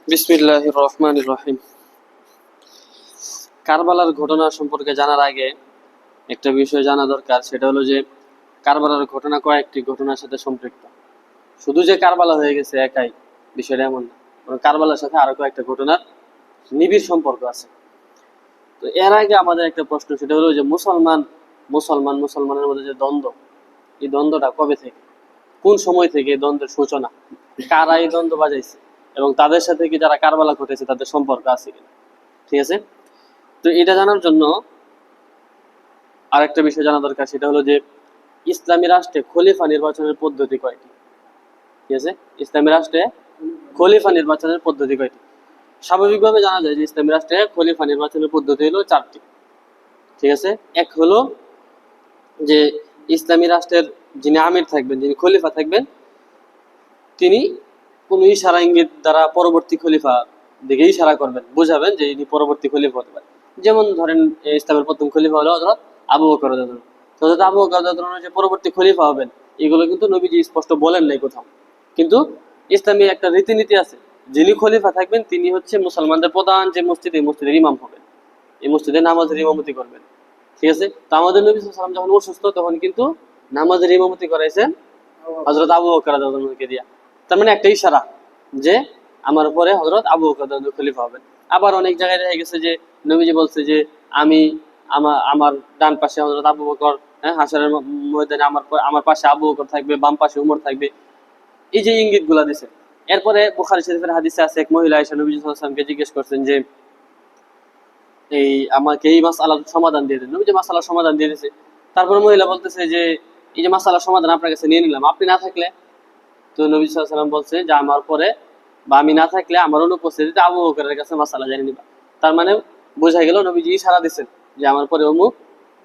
বিসমিল্লাহির রহমানির রহিম। কারবালার ঘটনা সম্পর্কে জানার আগে একটা বিষয় জানা দরকার, সেটা হলো যে কারবালার ঘটনা কয়েকটি ঘটনার সাথে সম্পৃক্ত। শুধু যে কারবালা হয়ে গেছে একাই বিষয়টা এমন না, বরং কারবালার সাথে আরো কয়েকটা ঘটনার নিবিড় সম্পর্ক আছে। তো এর আগে আমাদের একটা প্রশ্ন, সেটা হলো যে মুসলমানের মধ্যে যে দ্বন্দ্ব, এই দ্বন্দ্বটা কবে থেকে, কোন সময় থেকে এই দ্বন্দ্বের সূচনা, কারা এই দ্বন্দ্ব বাজাইছে, এবং তাদের সাথে কি যারা কারবালা ঘটেছে তাদের সম্পর্ক আছে কিনা। ঠিক আছে? তো এটা জানার জন্য আরেকটা বিষয় জানা দরকার, সেটা হলো যে ইসলামী রাষ্ট্রে খলিফা নির্বাচনের পদ্ধতি কয়টি। ঠিক আছে? ইসলামী রাষ্ট্রে খলিফা নির্বাচনের পদ্ধতি কয়টি? স্বাভাবিকভাবে জানা যায় যে ইসলামী রাষ্ট্রে খলিফা নির্বাচনের পদ্ধতি হলো চারটি। ঠিক আছে? এক হলো যে ইসলামী রাষ্ট্রের যিনি আমির থাকবেন, যিনি খলিফা থাকবেন, তিনি কোন ইশারা ইঙ্গিত দ্বারা পরবর্তী খলিফা দিকে ইশারা করবেন, বুঝাবেন যে ইনি পরবর্তী খলিফা হতে পারে। যেমন ধরেন, ইসলামের প্রথম খলিফা হলো হযরত আবু বকর রাদিয়াল্লাহু আনহু। তো হযরত আবু বকর রাদিয়াল্লাহু আনহু যে পরবর্তী খলিফা হবেন, এগুলো কিন্তু নবীজি স্পষ্ট বলেন নাই কোথাও। কিন্তু ইসলামী একটা রীতিনীতি আছে, যিনি খলিফা থাকবেন তিনি হচ্ছে মুসলমানদের প্রধান যে মসজিদ, এই মসজিদের ইমাম হবেন, এই মসজিদে নামাজের ইমামতি করবেন। ঠিক আছে? তো আমাদের নবী সাল্লাল্লাহু আলাইহি ওয়াসাল্লাম যখন অসুস্থ, তখন কিন্তু নামাজের ইমামতি করাইছেন হযরত আবু বকর রাদিয়াল্লাহু আনহুকে দিয়া। তার মানে একটা ইশারা যে আমার উপরে হযরত আবু বকর রাদিয়াল্লাহু আনহু খলিফা হবেন। আবার অনেক জায়গায় দেখা গেছে যে নবীজি বলছে যে আমি আমার ডান পাশে হযরত আবু বকর, হ্যাঁ, হাশরের ময়দানে আমার পাশে আবু বকর থাকবে, বাম পাশে উমর থাকবে। এই যে ইঙ্গিত গুলা দিছে। এরপরে বুখারী শরীফের হাদিসে আছে, এক মহিলা এসে নবী সাল্লাল্লাহু আলাইহি ওয়াসাল্লামকে জিজ্ঞেস করছেন যে এই আমাকে এই মাসআলার সমাধান দিয়ে দেন। নবী যে মাসআলার সমাধান দিয়ে দিয়েছে। তারপরে মহিলা বলতেছে যে এই যে মাসআলার সমাধান আপনার কাছে নিয়ে নিলাম, আপনি না থাকলে। তো নবী সাল্লাল্লাহু আলাইহি ওয়াসাল্লাম বলছে যে আমার পরে বা আমি না থাকলে আমার অনুপস্থিতিতে আবু বকরের কাছে মাসআলা জেনে নিবা। তার মানে বোঝা গেল নবীজি ইশারা দিচ্ছেন যে আমার পরে অমুক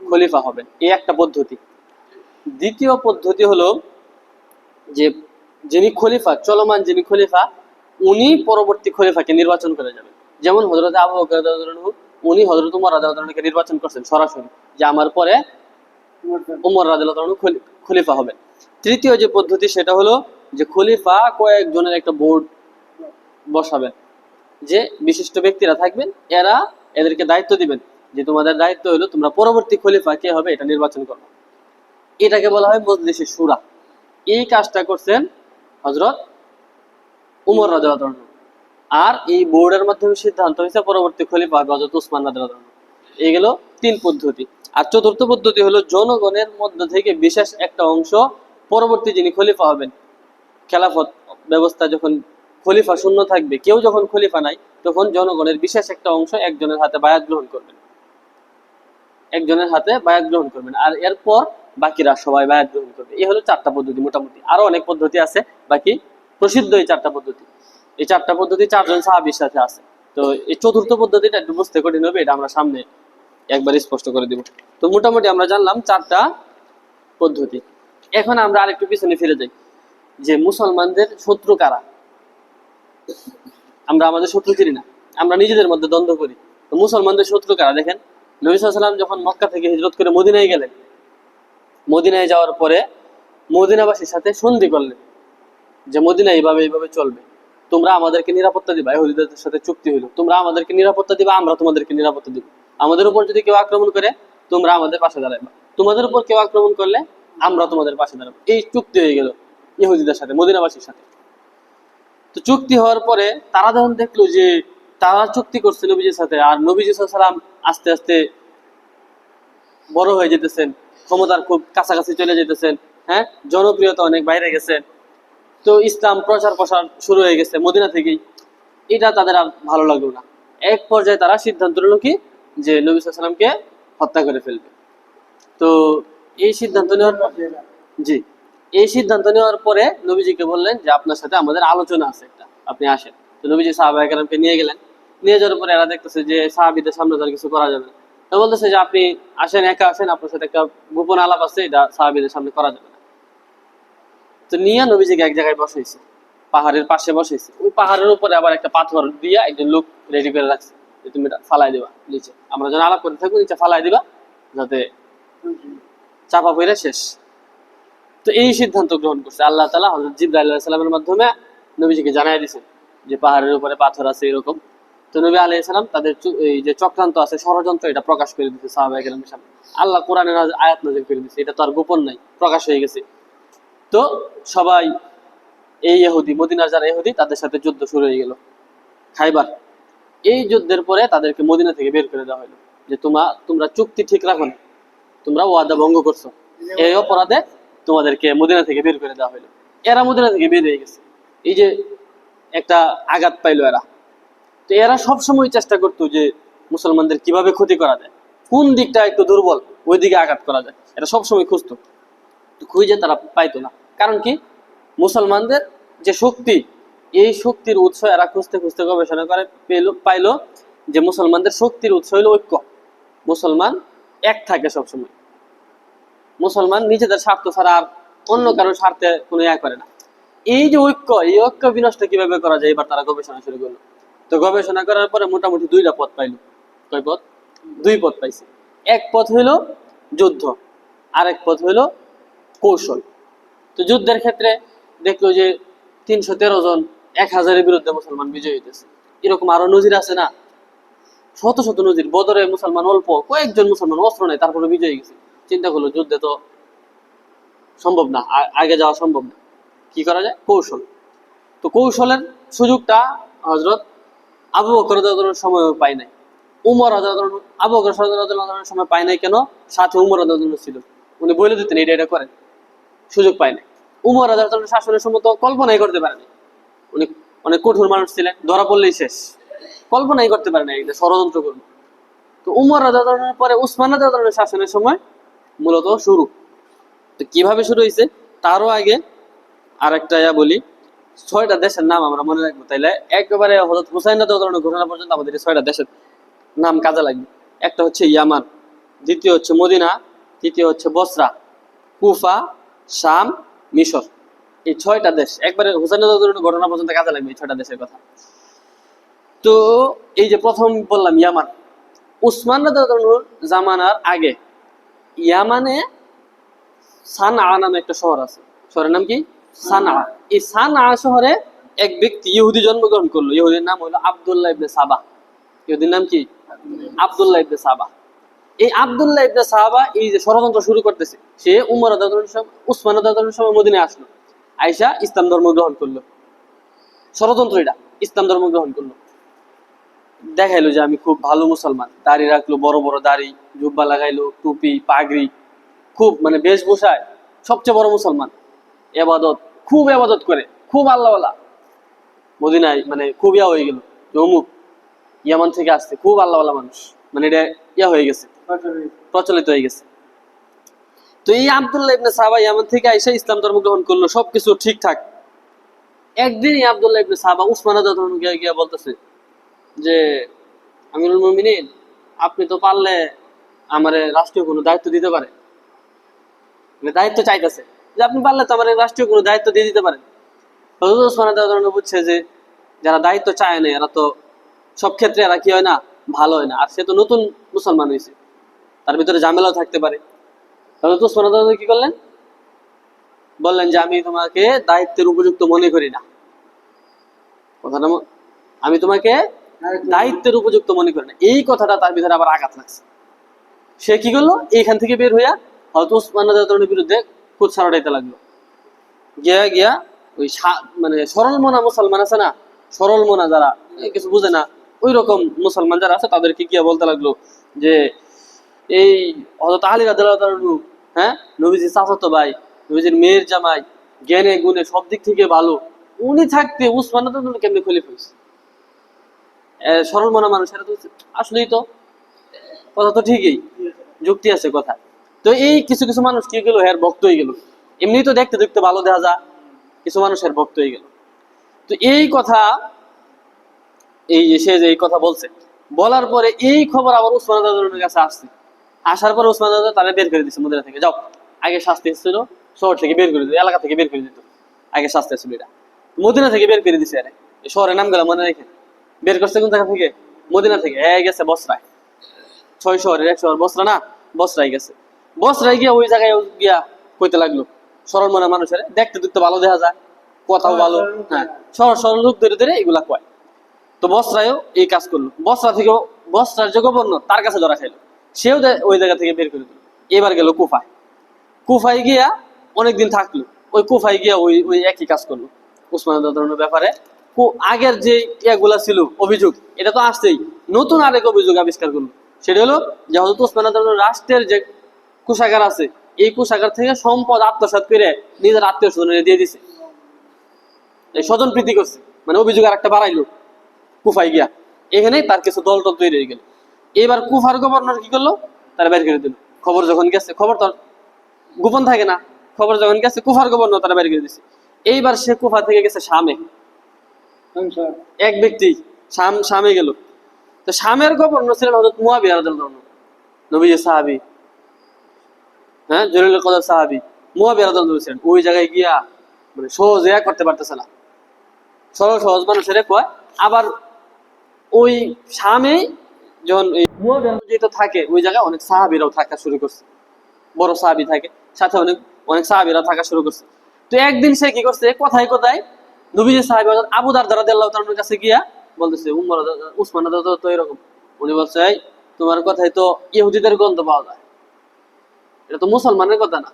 খলিফা হবেন। এই একটা পদ্ধতি। দ্বিতীয় পদ্ধতি হলো যে যিনি খলিফা, চলমান যিনি খলিফা, উনি পরবর্তী খলিফাকে নির্বাচন করে যাবেন। যেমন হযরত আবু বকর রাদিয়াল্লাহু আনহু, উনি হযরত উমর রাদিয়াল্লাহু আনহুকে নির্বাচন করছেন সরাসরি, যে আমার পরে উমর রাদিয়াল্লাহু আনহু খলিফা হবেন। তৃতীয় যে পদ্ধতি, সেটা হলো যে খলিফা কয়েকজনের একটা বোর্ড বসাবেন, যে বিশিষ্ট ব্যক্তিরা থাকবেন, এদেরকে দায়িত্ব দিবেন যে তোমাদের দায়িত্ব হলো তোমরা পরবর্তী খলিফা কে হবে এটা নির্বাচন করো। এটাকে বলা হয় মজলিসে শুরা। এই কাজটা করছেন হযরত উমর রাদিয়াল্লাহু আনহু। আর এই বোর্ডের মাধ্যমে সিদ্ধান্ত হয়েছে পরবর্তী খলিফা হবে হযরত উসমান রাদিয়াল্লাহু আনহু। এই গেল তিন পদ্ধতি। আর চতুর্থ পদ্ধতি হলো জনগণের মধ্য থেকে বিশেষ একটা অংশ, পরবর্তী যিনি খলিফা হবেন, খেলাফত ব্যবস্থা যখন খলিফা শূন্য থাকবে, কেউ যখন খলিফা নাই, তখন জনগণের বিশেষ একটা অংশ একজনের হাতে বায়াত গ্রহণ করবেন, আর এরপর বাকিরা সবাই বায়াত গ্রহণ করবে। এই হলো চারটা পদ্ধতি মোটামুটি। আরো অনেক পদ্ধতি আছে, বাকি প্রসিদ্ধ এই চারটা পদ্ধতি। এই চারটা পদ্ধতি চারজন সাহাবীর সাথে আছে। তো এই চতুর্থ পদ্ধতিটা একটু বুঝতে কঠিন হবে, এটা আমরা সামনে একবার স্পষ্ট করে দিব। তো মোটামুটি আমরা জানলাম চারটা পদ্ধতি। এখন আমরা আরেকটু পিছনে ফিরে যাই, যে মুসলমানদের শত্রু কারা। আমরা আমাদের শত্রু চিনি না, আমরা নিজেদের মধ্যে দ্বন্দ্ব করি। তো মুসলমানদের শত্রু কারা দেখেন, নবী সাল্লাল্লাহু আলাইহি ওয়াসাল্লাম যখন মক্কা থেকে হিজরত করে মদিনায় গেলেন, মদিনায় যাওয়ার পরে মদিনাবাসীর সাথে সন্ধি করলেন যে মদিনা এইভাবে এইভাবে চলবে, তোমরা আমাদেরকে নিরাপত্তা দিবা। ইহুদীদের সাথে চুক্তি হইল, তোমরা আমাদেরকে নিরাপত্তা দিবা, আমরা তোমাদেরকে নিরাপত্তা দিব। আমাদের উপর যদি কেউ আক্রমণ করে, তোমরা আমাদের পাশে দাঁড়াইবা, তোমাদের উপর কেউ আক্রমণ করলে আমরা তোমাদের পাশে দাঁড়াবো। এই চুক্তি হয়ে গেল ইহুদীদের সাথে, মদিনাবাসীর সাথে। তো চুক্তি হওয়ার পরে তারা যখন দেখলো যে তারা চুক্তি করছে নবীজির সাথে, আর নবীজি সাল্লাল্লাহু আলাইহি ওয়াসাল্লাম আস্তে আস্তে বড় হয়ে যেতেছেন, ক্ষমতার খুব কাছাকাছি চলে যেতেছেন, হ্যাঁ, জনপ্রিয়তা অনেক বাইরে গেছে, তো ইসলাম প্রচার প্রসার শুরু হয়ে গেছে মদিনা থেকেই, এটা তাদের আর ভালো লাগলো না। এক পর্যায়ে তারা সিদ্ধান্ত নিল কি, যে নবী সাল্লাল্লাহু আলাইহি ওয়াসাল্লামকে হত্যা করে ফেলবে। তো এই সিদ্ধান্ত নেওয়ার জি এই সিদ্ধান্ত নেওয়ার পরে নবীজিকে বললেন যে আপনার সাথে আমাদের আলোচনা আছে একটা, আপনি আসেন। তো নবীজি সাহাবায়ে কেরামকে নিয়ে গেলেন। নিয়ে যাওয়ার পরে এরা দেখতেছে যে সাহাবীদের সামনে তার কিছু করা যাবে না। তো বলতেছে যে আপনি আসেন, একা আসেন, আপনার সাথে একটা গোপন আলাপ আছে, এটা সাহাবীদের সামনে করা যাবে না। তো নিয়ে নবীজিকে এক জায়গায় বসাইছে, পাহাড়ের পাশে বসাইছে। ওই পাহাড়ের উপরে আবার একটা পাথর দিয়া একজন লোক রেডি করে রাখছে, যে তুমি এটা ফালাই দিবা নিচে, আমরা যখন আলাপ করতে থাকবো নিচে ফালাই দিবা, যাতে চাপা পড়ে শেষ। তো এই সিদ্ধান্ত গ্রহণ করছে আল্লাহ তাআলা হযরত জিবরাইল আলাইহিস সালামের মাধ্যমে নবীজিকে জানাই দিয়েছেন যে পাহাড়ের উপরে পাথর আছে এরকম। তো নবী আলাইহিস সালাম তাদের এই যে চক্রান্ত আছে, ষড়যন্ত্র, এটা প্রকাশ করে দিতে সাহাবায়ে কেরামের সামনে। আল্লাহ কোরআনের আয়াত নাযিল করে দিয়েছে, এটা তো আর গোপন নাই, প্রকাশ হয়ে গেছে। তো সবাই এই ইহুদি, মদিনার যারা ইহুদি, তাদের সাথে যুদ্ধ শুরু হয়ে গেল খাইবার। এই যুদ্ধের পরে তাদেরকে মদিনা থেকে বের করে দেওয়া হলো, যে তোমরা চুক্তি ঠিক রাখো না, তোমরা ওয়াদা ভঙ্গ করছো, এই অপরাধে তোমাদেরকে মদিনা থেকে বের করে দেওয়া হলো। এরা মদিনা থেকে বের হয়ে গেছে, এই যে একটা আঘাত পাইলো এরা। তো এরা সবসময় চেষ্টা করতো যে মুসলমানদের কিভাবে ক্ষতি করা যায়, কোন দিকটা একটু দুর্বল ওই দিকে আঘাত করা যায়, এটা সবসময় খুঁজতো। খুঁজে তারা পাইতো না। কারণ কি, মুসলমানদের যে শক্তি, এই শক্তির উৎস এরা খুঁজতে খুঁজতে গবেষণা করে পাইলো যে মুসলমানদের শক্তির উৎস হইল ঐক্য। মুসলমান এক থাকে সবসময়, মুসলমান নিজেদের স্বার্থ ছাড়া আর অন্য কারোর স্বার্থে কোনো ইয়া করে না। এই যে ঐক্য, এই ঐক্য বিনষ্ট কিভাবে করা যায়, এবার তারা গবেষণা শুরু করলো। তো গবেষণা করার পরে মোটামুটি দুইটা পথ পাইলো। কয় পথ? দুই পথ পাইছে। এক পথ হইল যুদ্ধ, আরেক পথ হইল কৌশল। তো যুদ্ধের ক্ষেত্রে দেখলো যে 313 জন 1000-এর বিরুদ্ধে মুসলমান বিজয়ী হইতেছে। এরকম আরো নজির আছে না, শত শত নজির। বদরে মুসলমান অল্প কয়েকজন মুসলমান, অস্ত্র নেই, তারপরে বিজয়ী গেছে। চিন্তা করলো যুদ্ধে তো সম্ভব না, আগে যাওয়া সম্ভব না, কি করা যায়? কৌশল। তো কৌশলের সুযোগটা হযরত আবু বকর রাদিয়াল্লাহু আনহুর সময় পায় নাই, উমর রাদিয়াল্লাহু আনহু, আবু বকর রাদিয়াল্লাহু আনহুর সময় পায় নাই। কেন? সাথে উমর রাদিয়াল্লাহু আনহু ছিল, উনি বলে দিতেন এটা এটা করেন, সুযোগ পায় নাই। উমর রাদিয়াল্লাহু আনহু শাসনের সময় তো কল্পনাই করতে পারেনি, উনি অনেক কঠোর মানুষ ছিলেন, ধরা পড়লেই শেষ, কল্পনাই করতে পারে না এটা ষড়যন্ত্র করবে। তো উমর রাদিয়াল্লাহু আনহুর পরে উসমান রাদিয়াল্লাহু আনহুর শাসনের সময় মূলত শুরু। তো কিভাবে শুরু হয়েছে তারও আগে আরেকটা বলি, 6টা দেশের নাম আমরা মনে রাখবো, তাইলে একেবারে হযরত হুসাইন রাদিয়াল্লাহু আনহুর ঘটনা পর্যন্ত আমাদের 6টা দেশের নাম কাজে লাগবে। একটা হচ্ছে ইয়ামান, দ্বিতীয় হচ্ছে মদিনা, তৃতীয় হচ্ছে বসরা, কুফা, শাম, মিশর। এই 6টা দেশ একবারে হুসাইন রাদিয়াল্লাহু আনহুর ঘটনা পর্যন্ত কাজে লাগবে, এই 6টা দেশের কথা। তো এই যে প্রথম বললাম ইয়ামান, উসমান রাদিয়াল্লাহু আনহুর জামানার আগে ইয়ামানে সানআ নামে একটা শহর আছে। শহরের নাম কি? সানআ। এই সানআ শহরে এক ব্যক্তি ইহুদি জন্মগ্রহণ করলো। ইহুদির নাম হলো আব্দুল্লাহ ইবনে সাবা। ইহুদির নাম কি? আব্দুল্লাহ ইবনে সাবা। এই আব্দুল্লাহ ইবনে সাবা এই যে ষড়যন্ত্র শুরু করতেছে, সে উমর রাদিয়াল্লাহু আনহুর সময়, উসমান রাদিয়াল্লাহু আনহুর সময় মদিনায় আসলো, আয়েশা ইসলাম ধর্ম গ্রহণ করলো। ষড়যন্ত্র এটা, ইসলাম ধর্ম গ্রহণ করলো, দেখাইলো যে আমি খুব ভালো মুসলমান, দাড়ি রাখলো, বড় বড় দাড়ি, জুব্বা লাগাইলো, টুপি, পাগড়ি, খুব মানে বেশভূষায় সবচেয়ে বড় মুসলমান, এবাদত, খুব এবাদত করে, খুব আল্লাহওয়ালা। মদিনায় মানে খুব হয়ে গেল যে অমুক ইয়ামান থেকে আসছে, খুব আল্লাহওয়ালা মানুষ, মানে এটা হয়ে গেছে, প্রচলিত হয়ে গেছে। তো এই আব্দুল্লাহ ইবনে সাবা ইয়ামান থেকে আইসা ইসলাম ধর্ম গ্রহণ করলো, সবকিছু ঠিকঠাক। একদিন এই আব্দুল্লাহ ইবনে সাবা উসমান রাদিয়াল্লাহু আনহু গিয়া বলতেছে যে আমিরুল মুমিনিন, আপনি তো পারলে আমারে রাষ্ট্রীয় কোনো দায়িত্ব দিতে পারেন, মানে দায়িত্ব চাইতেছে যে আপনি পারলে তো আমার রাষ্ট্রীয় কোনো দায়িত্ব দিয়ে দিতে পারেন। হযরত ওসমান রাদিয়াল্লাহু আনহু বুঝছে যে যারা দায়িত্ব চায় না এরা তো সব ক্ষেত্রে এরা কি হয় না, ভালো হয় না, আর সে তো নতুন মুসলমান হয়েছে, তার ভিতরে ঝামেলাও থাকতে পারে। হযরত ওসমান রাদিয়াল্লাহু আনহু কি করলেন? বললেন যে আমি তোমাকে দায়িত্বের উপযুক্ত মনে করি না। কথাটা আমি তোমাকে দায়িত্বের উপযুক্ত মনে করি না, এই কথাটা তার ভিতরে আবার আঘাত লাগছে। সে কি করলো? এইখান থেকে বের হইয়া হযরত ওসমান রাদিয়াল্লাহু আনহুর বিরুদ্ধে কুৎসা রটাইতে লাগলো। গিয়া গিয়া ওই মানে সরল মনা মুসলমান আছে না, সরল মনা যারা কিছু বুঝে না, ওই রকম মুসলমান যারা আছে তাদেরকে গিয়া বলতে লাগলো যে এই হযরত আলী রাদিয়াল্লাহু আনহু, হ্যাঁ, নবীজির চাচাতো ভাই, নবীজির মেয়ের জামাই, জ্ঞানে গুণে সব দিক থেকে ভালো, উনি থাকতে উসমান রাদিয়াল্লাহু আনহু কেমনে খলিফা হইছে? সরল মনা মানুষেরা তো আসলেই তো কথা তো ঠিকই, যুক্তি আছে কথা। তো এই কিছু কিছু মানুষ কি গেল, হ্যাঁ ভক্ত হয়ে গেল, এমনি তো দেখতে দেখতে ভালো দেখা যায়, কিছু মানুষের ভক্ত হয়ে গেল। তো এই কথা, এই যে সে যে এই কথা বলছে, বলার পরে এই খবর আবার উসমান রাদিয়াল্লাহু আনহুর কাছে আসছে। আসার পর উসমান রাদিয়াল্লাহু তারা বের করে দিচ্ছে মদিনা থেকে, যাও, আগে শাস্তি ছিল শহর থেকে বের করে দিত, এলাকা থেকে বের করে দিত, আগে শাস্তি ছিল এটা, মদিনা থেকে বের করে দিছে। শহরের নাম গেলা মনে রেখে, বের করছে কোন জায়গা থেকে? মদিনা থেকে। গেছে বসরায়, 6 শহরের 1 শহর বসরা না, বসরায় গেছে। বসরায় গিয়া ওই জায়গায় গিয়া কইতে লাগলো সরল মনা মানুষের, দেখতে দেখতে ভালো দেখা যায়, কথাও ভালো, হ্যাঁ, সরল সরল লোক ধরে ধরে এগুলা কয়। তো বসরাও এই কাজ করলো, বসরার যে গভর্নর তার কাছে ধরা খাইলো, সেও ওই জায়গা থেকে বের করে দিল। এবার গেল কুফায়, কুফায় গিয়া অনেকদিন থাকলো। ওই কুফায় গিয়া ওই ওই একই কাজ করলো উসমান রাদিয়াল্লাহু ব্যাপারে। আগের যে ইয়াগুলা ছিল অভিযোগ, এটা তো আসছেই, নতুন আরেক অভিযোগ আবিষ্কার করলো। সেটা হলো যে হযরত উসমান রাদিয়াল্লাহু রাষ্ট্রের যে কোষাগার আছে, এই কোষাগার থেকে সম্পদ আত্মসাৎ করে নিজের আত্মীয় স্বজনের দিয়ে দিছে। এই স্বজন প্রীতি করছে, মানে অভিযোগ আর একটা বাড়াইলো কুফায় গিয়া। এখানে তার কিছু দল টল তৈরি হয়ে গেল। এবার কুফার গভর্নর কি করলো, তারা বের করে দিল। খবর যখন গেছে, খবর তো গোপন থাকে না, খবর যখন গেছে কুফার গভর্নর তারা বের করে দিচ্ছে। এইবার সে কুফা থেকে গেছে শামে, এক ব্যক্তি শামে গেল। তো শামের গভর্নর ছিলেন হযরত মুয়াবিয়া রাদিয়াল্লাহু আনহু, নবীর সাহাবী, হ্যাঁ, জলিলুল কদর সাহাবী মুয়াবিয়া রাদিয়াল্লাহু আনহু ছিলেন। ওই জায়গায় গিয়া মানে সহজে করতে পারতেছে না, সহজ মানুষের কয়। আবার ওই শামে যখন মুয়াবিয়া যেটা থাকে, ওই জায়গায় অনেক সাহাবীরাও থাকা শুরু করছে, বড় সাহাবী থাকে, সাথে অনেক অনেক সাহাবীরা থাকা শুরু করছে। তো একদিন সে কি করছে, কথায় কথায় নবীজির সাহাবী আবু দারদা রাদিয়াল্লাহু তাআলার কাছে গিয়া বলতেছে, উসমান রাদিয়াল্লাহু তো এরকম। উনি বলছে, এই তোমার কথাই তো ইহুদিদের গন্ধ পাওয়া যায়, এটা তো মুসলমানের কথা না।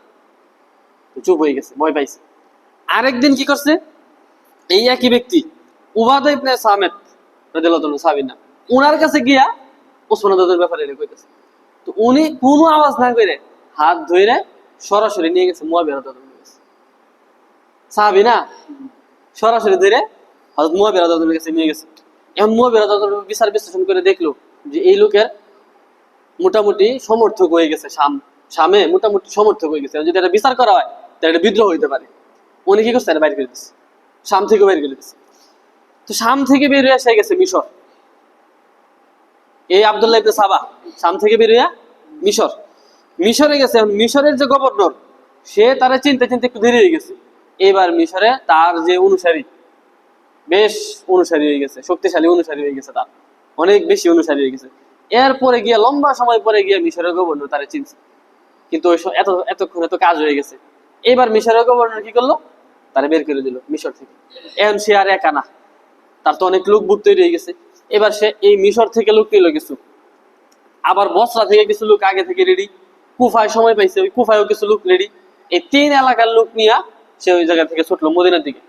চুপ হয়ে গেছে, ভয় পাইছে। আরেকদিন কি করছে, এই একই ব্যক্তি উবাদা ইবনে সামিত রাদিয়াল্লাহু তাআলা সাহাবীর নাম, উনার কাছে গিয়া উসমান রাদিয়াল্লাহু ব্যাপারে এটা কইতেছে। তো উনি কোনো আওয়াজ না করে হাত ধরে সরাসরি নিয়ে গেছে মুয়াবিয়া রাদিয়াল্লাহু আনহু, সাহাবী না, সরাসরি ধরে হযরত মুয়াবিয়া রাদিয়াল্লাহু আনহুর কাছে নিয়ে গেছে। এখন মুয়াবিয়া রাদিয়াল্লাহু আনহু বিচার বিশ্লেষণ করে দেখলো যে এই লোকের মোটামুটি সমর্থক হয়ে গেছে, শামে মোটামুটি সমর্থক হয়ে গেছে। যদি এটা বিচার করা হয় তাহলে এটা বিদ্রোহ হইতে পারে। উনি কি করছে, এটা বাইর করে দিচ্ছে, শাম থেকে বের করে দিচ্ছে। তো শাম থেকে বের হয়ে এসে গেছে মিশর। এই আব্দুল্লাহ ইবনে সাবা শাম থেকে বের হয়ে মিশরে গেছে। মিশরের যে গভর্নর, সে তারা চিনতে চিনতে একটু দেরি হয়ে গেছে। এবার মিশরে তার যে অনুসারী, বেশ অনুসারী হয়ে গেছে, শক্তিশালী অনুসারী হয়ে গেছে, তার অনেক বেশি অনুসারী হয়ে গেছে। এরপরে গিয়ে লম্বা সময় পরে গিয়ে মিশরের গভর্নর তারা চিনছে, কিন্তু এতক্ষণ এত কাজ হয়ে গেছে। এবার মিশরের গভর্নর কি করলো, তারা বের করে দিল মিশর থেকে। এখন সে আর একা না, তার তো অনেক লোক বুক তৈরি হয়ে গেছে। এবার সে এই মিশর থেকে লোক নিল কিছু, আবার বসরা থেকে কিছু লোক আগে থেকে রেডি, কুফায় সময় পাইছে, ওই কুফায়ও কিছু লোক রেডি। এই 3 এলাকার লোক নিয়ে সে ওই জায়গা থেকে ছুটলো মদিনার দিকে।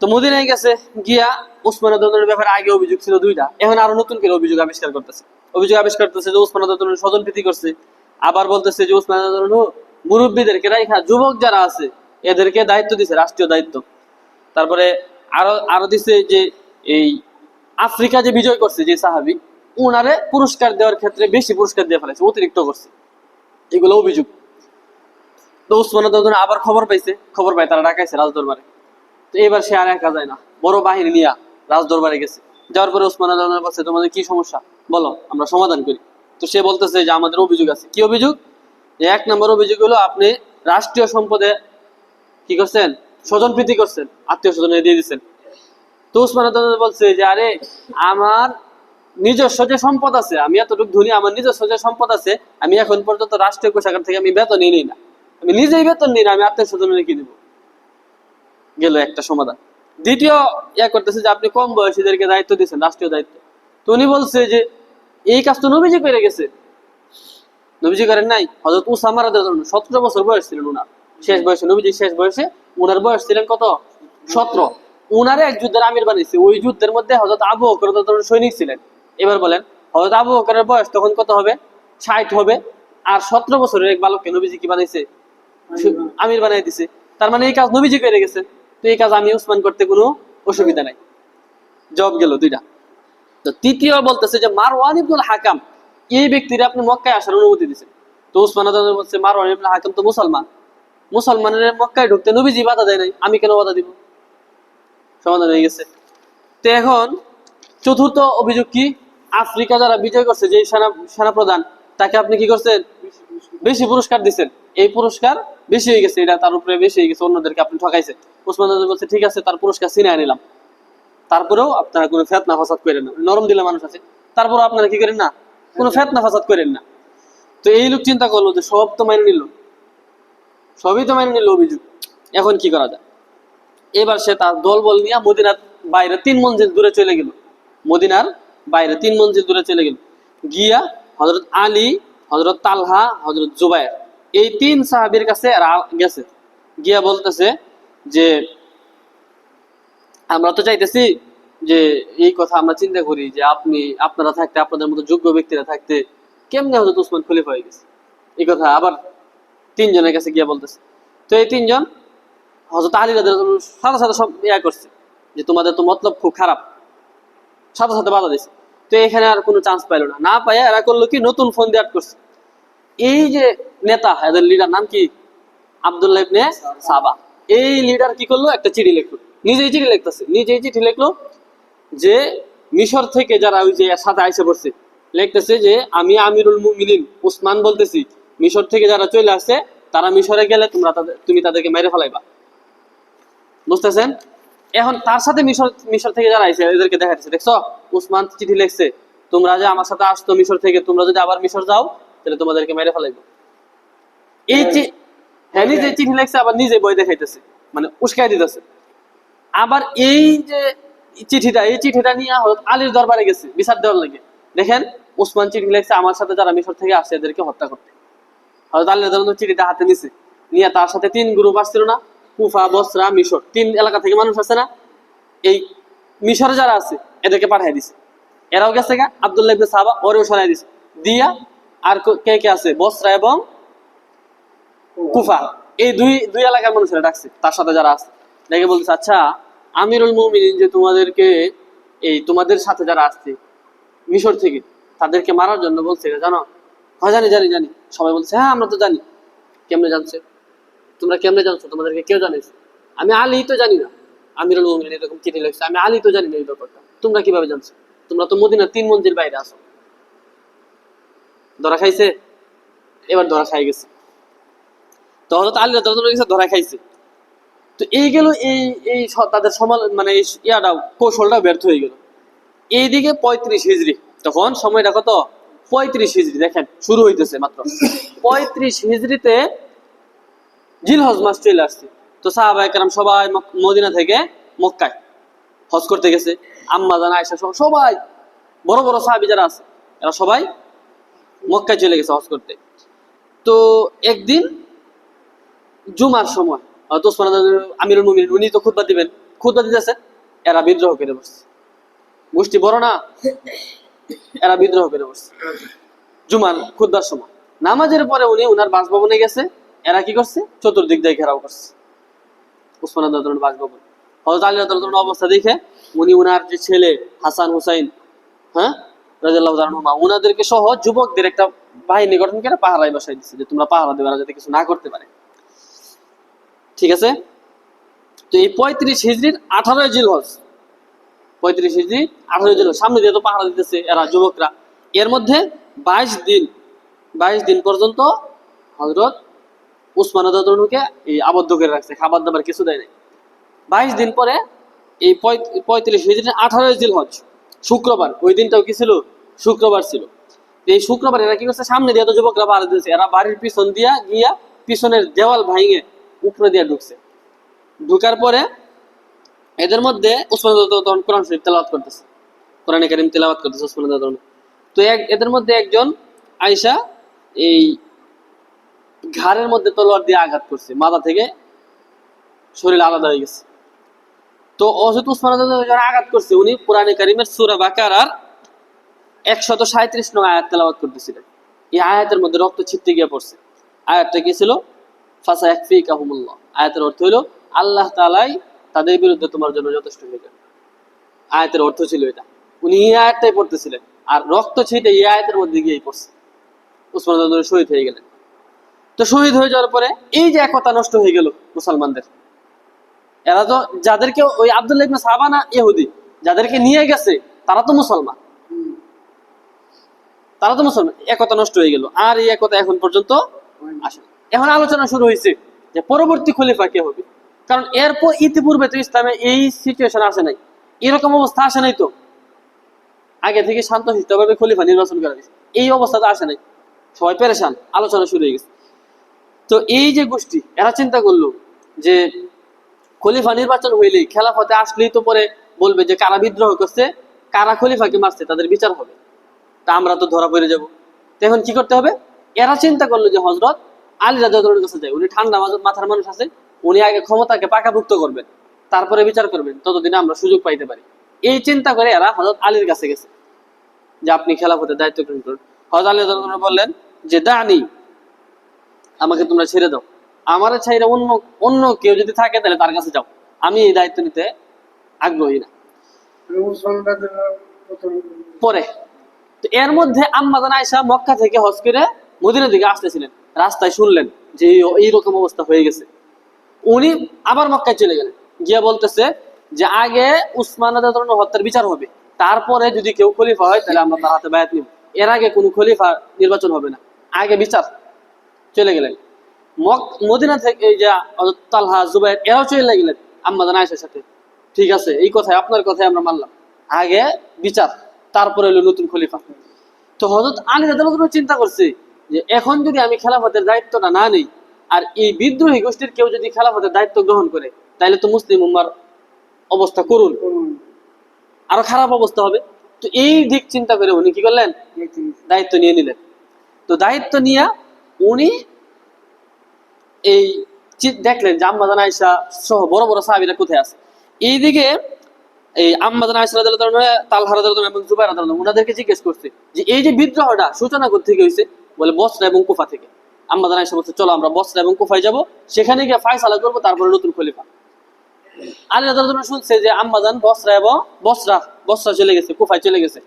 তো মদিনায় গেছে গিয়া উসমান রাদিয়াল্লাহু ব্যাপারে আগে অভিযোগ ছিল 2টা, এখন আরো নতুন করে অভিযোগ আবিষ্কার করতেছে যে উসমান রাদিয়াল্লাহু স্বজন প্রীতি করছে। আবার বলতেছে যে উসমান রাদিয়াল্লাহু মুরব্বীদেরকে রাইখা যুবক যারা আছে এদেরকে দায়িত্ব দিছে, রাষ্ট্রীয় দায়িত্ব। তারপরে আরো আরো দিছে যে এই আফ্রিকা যে বিজয় করছে যে সাহাবী, উনারে পুরস্কার দেওয়ার ক্ষেত্রে বেশি পুরস্কার দিয়ে ফেলেছে, অতিরিক্ত করছে, এগুলো অভিযোগ। তো উসমান রাদিয়াল্লাহু আবার খবর পায়, তারা ডাকাইছে রাজদরবারে। তো এবার সে আর একা যায় না, বড় বাহিনী নিয়ে রাজদরবারে গেছে। যাওয়ার পরে উসমান রাদিয়াল্লাহু বলছে, তোমাদের কি সমস্যা বলো, আমরা সমাধান করি। তো সে বলতেছে যে আমাদের অভিযোগ আছে। কি অভিযোগ? যে 1 নম্বর অভিযোগ হলো আপনি রাষ্ট্রীয় সম্পদে কি করছেন, স্বজন প্রীতি করছেন, আত্মীয় স্বজনে দিয়ে দিচ্ছেন। তো উসমান রাদিয়াল্লাহু বলছে যে আরে আমার নিজস্ব যে সম্পদ আছে, আমি এতটুকু ধনী, আমার নিজস্ব যে সম্পদ আছে, আমি এখন পর্যন্ত রাষ্ট্রীয় কোষাগার থেকে আমি বেতনই নিই না, আমি নিজেই বেতন নিই না, আমি আত্মীয় স্বজনে কি দিব। গেল একটা সমাধান। দ্বিতীয় করতেছে যে আপনি কম বয়সীদেরকে দায়িত্ব দিচ্ছেন, রাষ্ট্রীয় দায়িত্ব। তো উনি বলছে যে এই কাজ তো নবীজি করে গেছে। নবীজি করেন নাই? হযরত উসামা রাদিয়াল্লাহু আনহু 17 বছর বয়স ছিলেন উনার, শেষ বয়সে, নবীজির শেষ বয়সে উনার বয়স ছিলেন কত? 17। উনারে এক যুদ্ধের আমির বানিয়েছে। ওই যুদ্ধের মধ্যে হযরত আবু বকর রাদিয়াল্লাহু আনহু সৈনিক ছিলেন। এবার বলেন হযরত আবু বকরের বয়স তখন কত হবে? 60 হবে। আর 17 বছরের এক বালককে নবীজি কি বানাইছে? আমির বানাই দিছে। তার মানে এই কাজ নবীজি করে গেছে। তো এই কাজ আমি উসমান করতে কোনো অসুবিধা নাই। জবাব গেল 2টা। তো তৃতীয় বলতেছে যে মারওয়ান ইবনুল হাকাম, এই ব্যক্তির আপনি মক্কায় আসার অনুমতি দিয়েছেন। তো উসমান রাদিয়াল্লাহু বলছে মারওয়ান ইবনুল হাকাম তো মুসলমানের মক্কায় ঢুকতে নবীজি বাধা দেয় নাই, আমি কেন বাধা দিব? সমাধান হয়ে গেছে। তো এখন চতুর্থ অভিযোগ কি? আফ্রিকা যারা বিজয় করছে, যে সেনাপ্রধান, তাকে আপনি কি করছেন? বেশি পুরস্কার দিচ্ছেন। এই পুরস্কার বেশি হয়ে গেছে, এটা তার উপরে বেশি হয়ে গেছে, অন্যদেরকে আপনি ঠকাইছেন। উসমান রাদিয়াল্লাহু বলছে ঠিক আছে, তার পুরস্কার ছিনিয়ে নিলাম, তারপরেও আপনারা কোনো ফেতনা ফাসাদ করেন না। নরম দিলে মানুষ আছে, তারপরেও আপনারা কি করেন না, কোনো ফেতনা ফাসাদ করেন না। তো এই লোক চিন্তা করলো যে সব তো মাইনে নিল, সবই তো মাইনে নিল অভিযোগ, এখন কি করা যায়? এবার সে তার দলবল নিয়ে মদিনার বাইরে 3 মঞ্জিল দূরে চলে গেল। মদিনার বাইরে 3 মঞ্জিল দূরে চলে গেল। গিয়া হযরত আলী, হযরত তালহা, হযরত জুবায়ের এই 3 সাহাবীর কাছে এরা গেছে। গিয়া বলতেছে যে আমরা তো চাইতেছি যে এই কথা আমরা চিন্তা করি যে আপনারা থাকতে, আপনাদের মতো যোগ্য ব্যক্তিরা থাকতে কেমনে হযরত উসমান খলিফা হয়ে গেছে। এই কথা আবার 3 জনের কাছে গিয়া বলতেছে। তো এই 3 জন হযরত আলী রাদিয়াল্লাহু আনহু সাথে সাথে সব করছে যে তোমাদের তো মতলব খুব খারাপ, সাথে সাথে বাধা দিছে। তো এখানে আর কোনো চান্স পাইলো না, পাইয়া এরা করলো কি, নতুন ফোন দিয়ে করছে। এই যে নেতা, এদের লিডার নাম কি, আব্দুল্লাহ ইবনে সাবা। এই লিডার কি করলো, একটা চিঠি লিখলো, নিজেই চিঠি লিখতেছে, নিজেই চিঠি লিখলো যে মিশর থেকে যারা ওই যে সাথে আইসে পড়ছে, লিখতেছে যে আমি আমিরুল মুমিনিন উসমান বলতেছি, মিশর থেকে যারা চলে আসছে তারা মিশরে গেলে তুমি তাদেরকে মেরে ফেলাইবা। বুঝতেছেন? এখন তার সাথে মিশর থেকে যারা আইছে এদেরকে দেখাচ্ছে, দেখছো উসমান চিঠি লিখছে, তোমরা যে আমার সাথে আসতো মিশর থেকে, তোমরা যদি আবার মিশর যাও তাহলে তোমাদেরকে মেরে ফেলাইবো। এই হ্যাঁ, নিজে চিঠি লিখছে, আবার নিজে বই দেখাইতেছে, মানে উস্কাই দিতেছে। আবার এই যে চিঠিটা নিয়ে হযরত আলীর দরবারে গেছে বিচার দেওয়ার লাগে। দেখেন, উসমান চিঠি লিখছে আমার সাথে যারা মিশর থেকে আসছে এদেরকে হত্যা করতে। হযরত আলী রাদিয়াল্লাহু আনহু চিঠিটা হাতে নিছে, নিয়ে তার সাথে 3 গ্রুপ আসছিল না, কুফা, বসরা, মিশর, 3 এলাকা থেকে মানুষ আছে না, এই মিশরে যারা আছে এদেরকে পাঠিয়ে দিছে। এরাও গেছে গা, আব্দুল্লাহ ইবনে সাবা ওরেও শোনাই দিছে দিয়া। আর কে কে আছে, বসরা এবং কুফা, এই দুই এলাকার মানুষেরা ডাকছে তার সাথে যারা আছে, দেখে বলতেছে আচ্ছা আমিরুল মুমিনিন যে তোমাদেরকে, এই তোমাদের সাথে যারা আসছে মিশর থেকে তাদেরকে মারার জন্য বলছে, জানো? হ্যাঁ জানি জানি জানি। সবাই বলছে হ্যাঁ আমরা তো জানি। কেমনে জানছে? তোমরা কেমনে জানছো? তোমাদেরকে কেউ জানিস? আমি আলী তো জানি না আমিরুল মুমিনিন এরকম চিঠি লিখছে, আমি আলী তো জানি না এই ব্যাপারটা, তোমরা কিভাবে জানছো? তোমরা তো মদিনার 3 মঞ্জিল বাইরে আসো। ধরা খাইছে, এবার ধরা খাই গেছে। তো হযরত আলী রাদিয়াল্লাহু আনহু ধরা খাইছে। তো এই গেল এই তাদের মানে ইয়াটাও কৌশলটাও ব্যর্থ হয়ে গেল। এইদিকে 35 হিজরি, তখন সময়টা কত, 35 হিজরি, দেখেন শুরু হইতেছে মাত্র। 35 হিজরিতে জিলহজ মাস চলে আসছে। তো সাহাবায়ে কেরাম সবাই মদিনা থেকে মক্কায় হজ করতে গেছে। আম্মা জান আয়েশা সবাই বড় বড় সাহাবী যারা আছে এরা সবাই মক্কায় চলে গেছে হজ করতে। তো একদিন জুমার সময় ওসমান আমিরুল মুমিনিন উনি তো খুতবা দিবেন, খুতবা দিতেছে, এরা বিদ্রোহ করে বসছে। গোষ্ঠী বড় না, এরা বিদ্রোহ করে বসছে জুমার খুতবার সময়। নামাজের পরে উনি উনার বাসভবনে গেছে, এরা কি করছে, চতুর্দিক দিয়ে ঘেরাও করছে উসমান রাদিয়াল্লাহু আনহুর বাসভবন। হযরত আলী রাদিয়াল্লাহু আনহুর অবস্থা দেখে উনি উনার যে ছেলে হাসান হুসাইন, হ্যাঁ রাদিয়াল্লাহু আনহুমা, উনাদেরকে সহ যুবকদের একটা বাহিনী গঠন করে পাহারায় বসাই দিচ্ছে যে তোমরা পাহারা দেবে, যাতে কিছু না করতে পারে। ঠিক আছে? তো এই 35 হিজরির 18 জিলহজ, 35 হিজরি 18 জিলহজ, সামনে দিয়ে তো পাহারা দিতেছে এরা যুবকরা। এর মধ্যে 22 দিন পর্যন্ত হযরত উসমান রাদিয়াল্লাহু আনহুকে এই আবদ্ধ করে রাখছে, খাবার দাবার কিছু দেয় নাই। 22 দিন পরে এই 35 হিজরির 18 জিলহজ শুক্রবার, ওই দিনটাও কি ছিল, শুক্রবার ছিল। এই শুক্রবার এরা কি করছে, সামনে দিয়ে তো যুবকরা পাহারা দিতেছে, এরা বাড়ির পিছন দিয়া গিয়া পিছনের দেওয়াল ভাঙে উপরে দিয়ে ঢুকছে। ঢুকার পরে এদের মধ্যে উসমান রাদিয়াল্লাহু আনহু তখন কোরআন শরীফ তেলাওয়াত করতেছে, কোরআনে কারীম তেলাওয়াত করতেছে উসমান রাদিয়াল্লাহু আনহু। তো এদের মধ্যে একজন আয়েশা এই ঘাড়ের মধ্যে তলোয়ার দিয়ে আঘাত করছে, মাথা থেকে শরীর আলাদা হয়ে গেছে। তো হযরত উসমান রাদিয়াল্লাহু আনহু যারা আঘাত করছে, উনি কোরআনে কারীমের সূরা বাকারার 137 নং আয়াত তেলাওয়াত করতেছিলেন। এই আয়াতের মধ্যে রক্ত ছিটকে গিয়ে পড়ছে। আয়াতটা কি ছিল, ফাসায়াকফিকাহুমুল্লাহ। আয়াতের অর্থ হলো আল্লাহ তাআলাই তাদের বিরুদ্ধে তোমার জন্য যথেষ্ট হয়ে যাবে। আয়াতের অর্থ ছিল এটা। উনি এই আয়াতটাই পড়তেছিলেন, আর রক্ত ছিটে এই আয়াতের মধ্যে গিয়েই পড়ছে। উসমান রাদিয়াল্লাহু আনহু শহীদ হয়ে গেলেন। তো শহীদ হয়ে যাওয়ার পরে এই যে একতা নষ্ট হয়ে গেল মুসলমানদের, এরা তো যাদেরকে ওই আব্দুল্লাহ ইবনে সাবা না ইহুদি যাদেরকে নিয়ে গেছে তারা তো মুসলমান, একতা নষ্ট হয়ে গেল। আর এই একতা এখন পর্যন্ত আসে। এখন আলোচনা শুরু হয়েছে যে পরবর্তী খলিফা কে হবে, কারণ এরপর ইতিপূর্বে তো ইসলামে এই সিচুয়েশন আসে নাই, এরকম অবস্থা আসে নাই। তো আগে থেকে শান্তশিষ্টভাবে খলিফা নির্বাচন করা হয়েছে, এই অবস্থা তো আসে নাই, সবাই পেরেশান, আলোচনা শুরু হয়ে গেছে। তো এই যে গোষ্ঠী এরা চিন্তা করলো যে খলিফা নির্বাচন হইলেই খেলাফতে আসলেই তো পরে বলবে যে কারা বিদ্রোহ করছে, কারা খলিফাকে মারছে, তাদের বিচার হবে। তা আমরা তো ধরা পড়ে যাব। তো এখন কি করতে হবে? এরা চিন্তা করলো যে হযরত আলী রাদিয়াল্লাহু আনহুর কাছে যায়, উনি ঠান্ডা মাথার মানুষ আছে, উনি আগে ক্ষমতাকে পাকাভুক্ত করবেন, তারপরে বিচার করবেন, ততদিনে আমরা সুযোগ পাইতে পারি। এই চিন্তা করে এরা হযরত আলীর কাছে গেছে যে আপনি খেলাফতের দায়িত্ব গ্রহণ করুন। হযরত আলী রাদিয়াল্লাহু আনহু বললেন যে দানি, আমাকে তোমরা ছেড়ে দাও, আমার ছাইরা অন্য অন্য কেউ যদি থাকে তাহলে তার কাছে যাও, আমি এই দায়িত্ব নিতে আগ্রহী না। পরে তো এর মধ্যে আম্মা জান আয়েশা মক্কা থেকে হজ করে মদিনার দিকে আসতেছিলেন, রাস্তায় শুনলেন যে এইরকম অবস্থা হয়ে গেছে। উনি আবার মক্কায় চলে গেলেন, গিয়া বলতেছে যে আগে উসমান রাদিয়াল্লাহু আনহু হত্যার বিচার হবে, তারপরে যদি কেউ খলিফা হয় তাহলে আমরা তার হাতে বায়াত নিব, এর আগে কোনো খলিফা নির্বাচন হবে না, আগে বিচার। চলে গেলেন মদিনা থেকে। এই যে হযরত তালহা, জুবাইর এরাও চলে গেলেন আম্মা জান আয়েশার সাথে। ঠিক আছে, এই কথায় আপনার কথায় আমরা মানলাম, আগে বিচার, তারপরে হলো নতুন খলিফা। তো হযরত আলী রাদিয়াল্লাহু আনহু চিন্তা করছে যে এখন যদি আমি খেলাফতের দায়িত্বটা না নেই, আর এই বিদ্রোহী গোষ্ঠীর কেউ যদি খেলাফতের দায়িত্ব গ্রহণ করে, তাহলে তো মুসলিম উম্মার অবস্থা করুন, আরো খারাপ অবস্থা হবে। তো এই দিক চিন্তা করে উনি কি করলেন? দায়িত্ব নিয়ে নিলেন। তো দায়িত্ব নিয়ে উনি এই দেখলেন যে আম্মা জান আয়েশা সহ বড় বড় সাহাবীরা কোথায় আছে। এইদিকে এই আম্মা জান আয়েশা রাদিয়াল্লাহু আনহা, তালহা রাদিয়াল্লাহু আনহু এবং জুবাইর রাদিয়াল্লাহু আনহু ওনাদেরকে জিজ্ঞেস করছে যে এই যে বিদ্রোহটা সূচনা কোথা থেকে হয়েছে? বলে বসরা এবং কুফা থেকে। আম্মা জান আয়েশা বলছে চলো আমরা বসরা এবং কুফায় যাব, সেখানে গিয়ে ফয়সালা করব, তারপরে নতুন খলিফা। আলী রাদিয়াল্লাহু আনহু শুনছে যে আম্মা জান বসরা চলে গেছে, কুফায় চলে গেছে।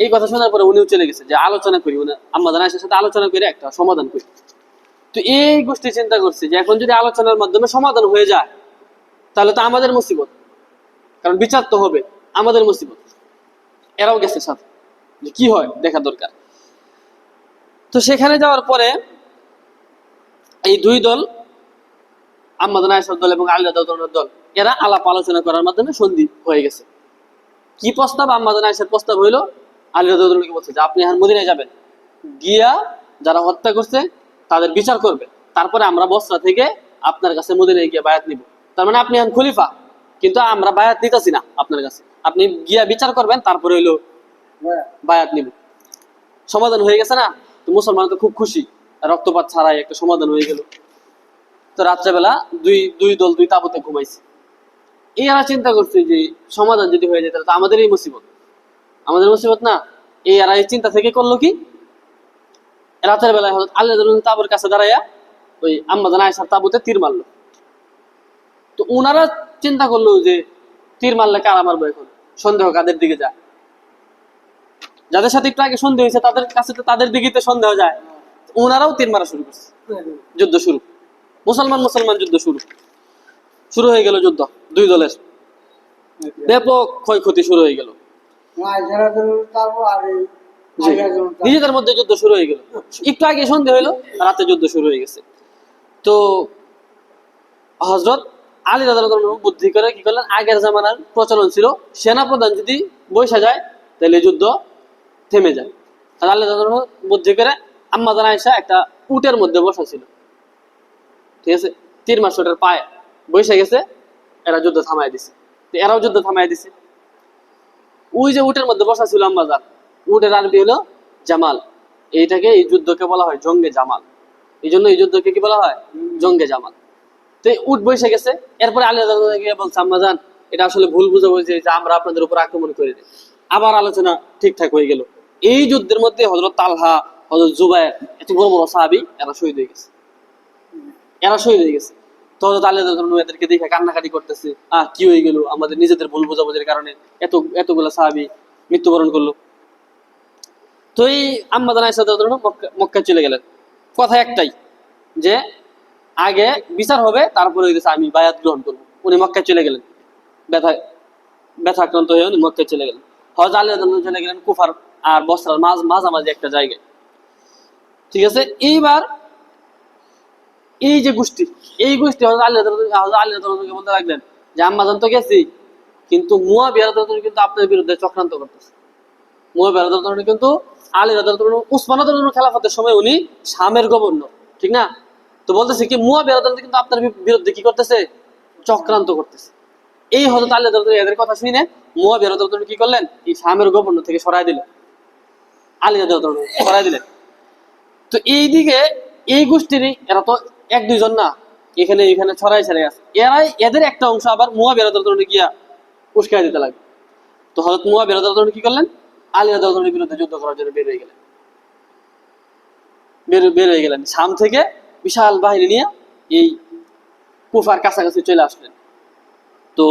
এই কথা শোনার পরে উনিও চলে গেছে যে আলোচনা করি, আম্মা জান আয়েশার সাথে আলোচনা করে একটা সমাধান করি। তো এই গোষ্ঠী চিন্তা করছে যে এখন যদি আলোচনার মাধ্যমে সমাধান হয়ে যায় তাহলে তো আমাদের মুসিবত, কারণ বিচার তো হবে, আমাদের মুসিবত। এরাও গেছে সাথে, যে কি হয় দেখা দরকার। তো সেখানে যাওয়ার পরে এই দুই দল, আম্মা জান আয়েশার দল এবং আলী রাদিয়াল্লাহু আনহুর দল, এরা আলাপ আলোচনা করার মাধ্যমে সন্ধি হয়ে গেছে। কি প্রস্তাব? আম্মা জান আয়েশার প্রস্তাব হইলো, আলী রাদিয়াল্লাহু আনহুকে বলছে যে আপনি এখন মদিনায় যাবেন, গিয়া যারা হত্যা করছে তাদের বিচার করবে, তারপরে আমরা বসরা থেকে আপনার কাছে মদিনায় গিয়ে বায়াত নিব। তার মানে আপনি এখন খলিফা, কিন্তু আমরা বায়াত নিতেছি না আপনার কাছে, আপনি গিয়া বিচার করবেন, তারপরে হইলো বায়াত নিব। সমাধান হয়ে গেছে না? তো মুসলমান তো খুব খুশি, রক্তপাত ছাড়াই একটা সমাধান হয়ে গেল। তো রাত্রেবেলা দুই দল দুই তাঁবুতে ঘুমাইছে। এরা চিন্তা করছে যে সমাধান যদি হয়ে যায় তাহলে তো আমাদেরই মুসিবত, আমাদের মুসিবত না। এরা এই চিন্তা থেকে করলো কি, রাতের বেলায় হযরত আলী রাদিয়াল্লাহু আনহু তাঁবুর কাছে দাঁড়াইয়া ওই আম্মা জান আয়েশার তাঁবুতে তীর মারলো। তো ওনারা চিন্তা করলো যে তীর মারলে কারা মারবো, এখন সন্দেহ কাদের দিকে যায়? যাদের সাথে একটু আগে সন্দেহ হয়েছে তাদের কাছে তো তাদের দিকে তো সন্দেহ যায়। ওনারাও তীর মারা শুরু করছে, যুদ্ধ শুরু, মুসলমান যুদ্ধ শুরু হয়ে গেল। যুদ্ধ দুই দলের ব্যাপক ক্ষয়ক্ষতি শুরু হয়ে গেল, নিজেদের মধ্যে যুদ্ধ শুরু হয়ে গেল। একটু আগে সন্দেহ হইলো, রাতে যুদ্ধ শুরু হয়ে গেছে। তো হযরত আলী রাদিয়াল্লাহু আনহু বুদ্ধি করে কি করলেন, আগের জামানার প্রচলন ছিল সেনাপ্রধান যদি বৈশা যায় তাহলে যুদ্ধ থেমে যায়। আর আলী রাদিয়াল্লাহু আনহু বুদ্ধি করে আম্মা জান আয়েশা একটা উটের মধ্যে বসা ছিল, ঠিক আছে, তীর মারছে ওটার পায়ে, বৈশা গেছে, এরা যুদ্ধ থামাই দিছে। তো এরাও যুদ্ধ থামাই দিছে। ওই যে উটের মধ্যে বসা ছিল আম্মা জান, উটের আরবি হলো জামাল। এই যুদ্ধকে বলা হয় জঙ্গে জামাল। এই জন্য এই যুদ্ধকে কি বলা হয়? জঙ্গে জামাল। তো উট বসে গেছে। এরপরে আলী রাদিয়াল্লাহু আনহু বলছে আম্মা জান এটা আসলে ভুল বুঝাবুঝি যে আমরা আপনাদের উপর আক্রমণ করে দিই। আবার আলোচনা ঠিকঠাক হয়ে গেল। এই যুদ্ধের মধ্যে হযরত তালহা, হযরত জুবাইর, এত বড় বড় সাহাবী এরা শহীদ হয়ে গেছে। তো হযরত আলী রাদিয়াল্লাহু আনহু এদেরকে দেখে কান্নাকাটি করতেছে, কি হয়ে গেল, আমাদের নিজেদের ভুল বুঝাবুঝির কারণে এতগুলা সাহাবী মৃত্যুবরণ করলো। তো এই আম্মা জান আয়েশা রাদিয়াল্লাহু আনহা মক্কায় চলে গেলেন। কথা একটাই যে আগে বিচার হবে, তারপরে আমি বায়াত গ্রহণ করবো। উনি মক্কায় চলে গেলেন, ব্যথা আক্রান্ত হয়ে উনি মক্কায় চলে গেলেন। হযরত আলী রাদিয়াল্লাহু আনহু চলে গেলেন কুফার আর বসরার মাঝামাঝি একটা জায়গায়, ঠিক আছে। এইবার এই যে গোষ্ঠী, হযরত আলী রাদিয়াল্লাহু আনহুকে বলতে লাগলেন যে আম্মা জান তো গেছি, কিন্তু মুয়াবিয়া রাদিয়াল্লাহু আনহু কিন্তু আপনার বিরুদ্ধে চক্রান্ত করতেছে। মুয়াবিয়া রাদিয়াল্লাহু আনহু কিন্তু আলী রাদিয়াল্লাহু আনহু, উসমান রাদিয়াল্লাহু আনহু খেলাফতের সময় উনি শামের গভর্নর, ঠিক না? তো বলতেছে কি মুয়াবিয়া রাদিয়াল্লাহু আনহু কিন্তু আপনার বিরুদ্ধে কি করতেছে? চক্রান্ত করতেছে। এই হযরত আলী রাদিয়াল্লাহু আনহু এদের কথা শুনে মুয়াবিয়া রাদিয়াল্লাহু আনহু কি করলেন, এই শামের গভর্নর থেকে সরাই দিলেন, আলী রাদিয়াল্লাহু আনহু সরাই দিলেন। তো এইদিকে এই গোষ্ঠীরই এরা তো এক দুইজন না, এখানে এখানে ছড়াই ছড়াই আছে, এরাই এদের একটা অংশ আবার মুয়াবিয়া রাদিয়াল্লাহু আনহু গিয়া উস্কাই দিতে লাগে। তো হযরত মুয়াবিয়া রাদিয়াল্লাহু আনহু কি করলেন, আলী রাদিয়াল্লাহু আনহুর বিরুদ্ধে যুদ্ধ করার জন্য বের হয়ে গেলেন। বের হয়ে গেলেন শাম থেকে বিশাল বাহিনী নিয়ে এই কুফার কাছাকাছি চলে আসলেন। তো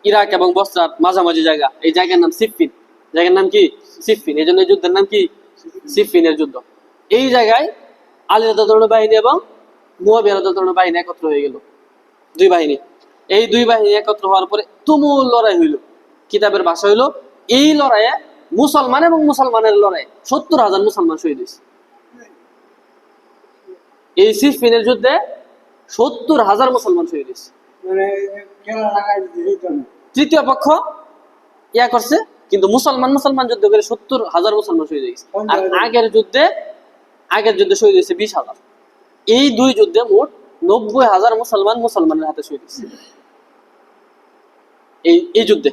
ইরাক এবং বসরার মাঝামাঝি জায়গা, এই জায়গার নাম সিফফিন। জায়গার নাম কি? সিফফিন। এই জন্য এই যুদ্ধের নাম কি? সিফফিনের যুদ্ধ। এই জায়গায় আলী রাদিয়াল্লাহু আনহু বাহিনী এবং মুয়াবিয়া রাদিয়াল্লাহু আনহু বাহিনী একত্র হয়ে গেল, দুই বাহিনী। এই দুই বাহিনী একত্র হওয়ার পরে তুমুল লড়াই হইল। কিতাবের ভাষা হইল এই লড়াইয়ে মুসলমান এবং মুসলমানের লড়াই 70,000 মুসলমান শহীদ হয়েছে। এই সিফফিনের যুদ্ধে 70,000 মুসলমান শহীদ হয়েছে। তৃতীয় পক্ষ ইয়া করছে, কিন্তু মুসলমান যুদ্ধ করে 70,000 মুসলমান শহীদ হয়েছে। আর আগের যুদ্ধে শহীদ হয়েছে 20,000। এই দুই যুদ্ধে মোট 90,000 মুসলমানের হাতে শহীদ হয়েছে এই যুদ্ধে।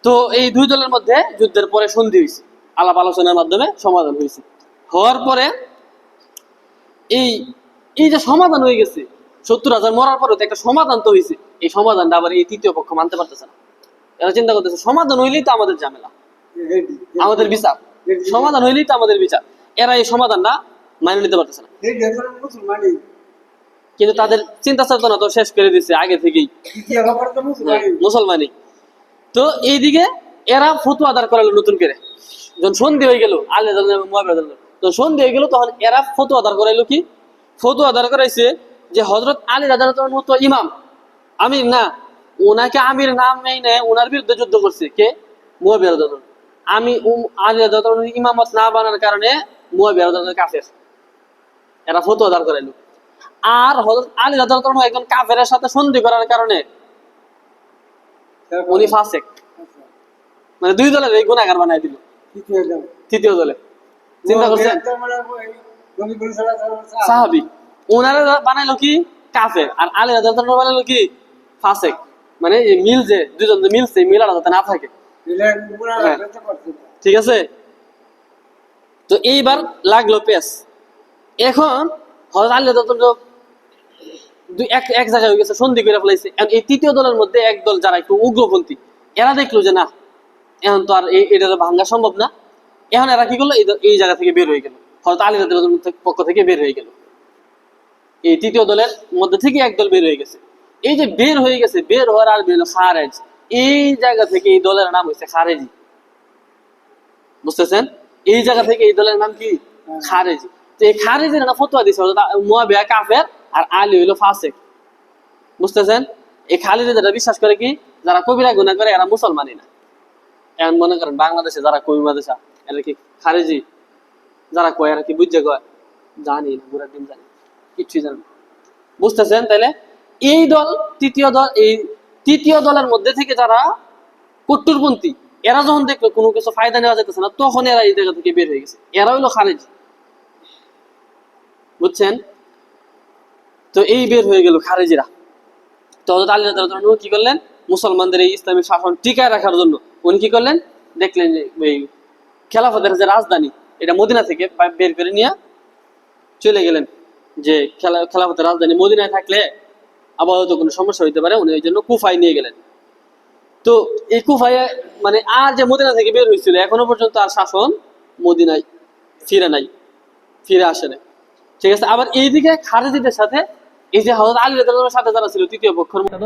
তো এই দুই দলের মধ্যে যুদ্ধের পরে সন্ধি হয়েছে, আলাপ আলোচনার মাধ্যমে সমাধান হয়েছে। হওয়ার পরে এই যে সমাধান হয়ে গেছে, 70,000 মরার পরে একটা সমাধান তো হয়েছে, এই সমাধানটা আবার এই তৃতীয় পক্ষ মানতে পারতেছে না। এরা চিন্তা করতেছে সমাধান হইলেই তো আমাদের ঝামেলা, আমাদের বিচার, সমাধান হইলেই তো আমাদের বিচার। এরা এই সমাধানটা মানিয়ে নিতে পারতেছে না। কিন্তু তাদের চিন্তা চেতনা তো শেষ করে দিচ্ছে আগে থেকেই, মুসলমানই। তো এইদিকে এরা ফতোয়া দাঁড় করালো নতুন করে, যখন সন্ধি হয়ে গেল আলী রাদিয়াল্লাহু আনহু মুয়াবিয়া রাদিয়াল্লাহু আনহু, তো সন্ধি হয়ে গেল, তখন এরা ফতোয়া দাঁড় করাইলো কি? ফতোয়া দাঁড় করাইছে যে হযরত আলী রাদিয়াল্লাহু আনহু তো ইমাম, আমির না, ওনাকে আমির নাম নেই, ওনার বিরুদ্ধে যুদ্ধ করছে কে? মুয়াবিয়া রাদিয়াল্লাহু আনহু। আলী রাদিয়াল্লাহু আনহু ইমামত না বানার কারণে মুয়াবিয়া রাদিয়াল্লাহু আনহু কাফের। এরা ফতোয়া দাঁড় করাইলো। আর হযরত আলী রাদিয়াল্লাহু আনহু একজন কাফেরের সাথে সন্ধি করার কারণে উনি ফাসিক, মানে দুই দলের এই গুনাহগার বানাই দিল তৃতীয় দলে। চিন্তা করছেন, সাহাবী ওনারা বানাইলো কি? কাফের। আর আলী রাদিয়াল্লাহু আনহু বানাইলো কি? ফাসিক। মানে এই মিল যে দুইজন যে মিলছে, মিলাটা যাতে না থাকে। ঠিক আছে? তো এইবার লাগলো পেস। এখন হযরত আলী রাদিয়াল্লাহু আনহু এক জায়গায় হয়ে গেছে, সন্ধি করে ফেলাইছে। এই তৃতীয় দলের মধ্যে এক দল যারা একটু উগ্রপন্থী, এরা দেখলো যে না, এখন তো আর এটা ভাঙ্গা সম্ভব না। এখন এরা কি করলো, এই জায়গা থেকে বের হয়ে গেল, হযরত আলী রাদিয়াল্লাহু আনহুর পক্ষ থেকে বের হয়ে গেল। এই তৃতীয় দলের মধ্যে থেকে এক দল বের হয়ে গেছে। এই যে বের হয়ে গেছে, বের হওয়ার আর বের খারেজ, এই জায়গা থেকে এই দলের নাম হয়েছে খারেজি। বুঝতেছেন? এই জায়গা থেকে এই দলের নাম কি? খারেজি। তো এই খারেজির না ফতোয়া দিছে মুয়াবিয়া কাফের আর আলী হইল ফাসিক। বুঝতেছেন? এই খালিদে যারা বিশ্বাস করে কি, যারা কবিরা গুনাহ করে এরা মুসলমানই না। এখন মনে করেন বাংলাদেশে যারা কবি মাদেশা, এরা কি খারেজি? যারা কয় এরা কি বুঝছে কয়? জানি না, পুরা দিন জানি, কিচ্ছুই জানি না। বুঝতেছেন? তাইলে এই দল এই তৃতীয় দলের মধ্যে থেকে যারা কট্টরপন্থী, এরা যখন দেখলো কোনো কিছু ফায়দা নেওয়া যেতেছে না, তখন এরা এই জায়গা থেকে বের হয়ে গেছে। এরা হইলো খারেজি। বুঝছেন? তো এই বের হয়ে গেল খারেজিরা। তো হযরত আলী রাদিয়াল্লাহু আনহু কি করলেন? মুসলমানদের এই ইসলামী শাসন টিকায় রাখার জন্য উনি কি করলেন? দেখলেন যে এই খেলাফতের যে রাজধানী, এটা মদিনা থেকে বের করে নিয়ে চলে গেলেন, যে খেলাফতের রাজধানী মদিনায় থাকলে আপাতত কোনো সমস্যা হইতে পারে, উনি ওই জন্য কুফায় নিয়ে গেলেন। তো এই কুফায় মানে আর যে মদিনা থেকে বের হয়েছিল, এখনো পর্যন্ত আর শাসন মদিনায় ফিরে আসে না। ঠিক আছে? আবার এইদিকে খারেজিদের সাথে এই যে হযরত আলী রাদিয়াল্লাহু আনহুর সাথে যারা ছিল তৃতীয় পক্ষের মধ্যে,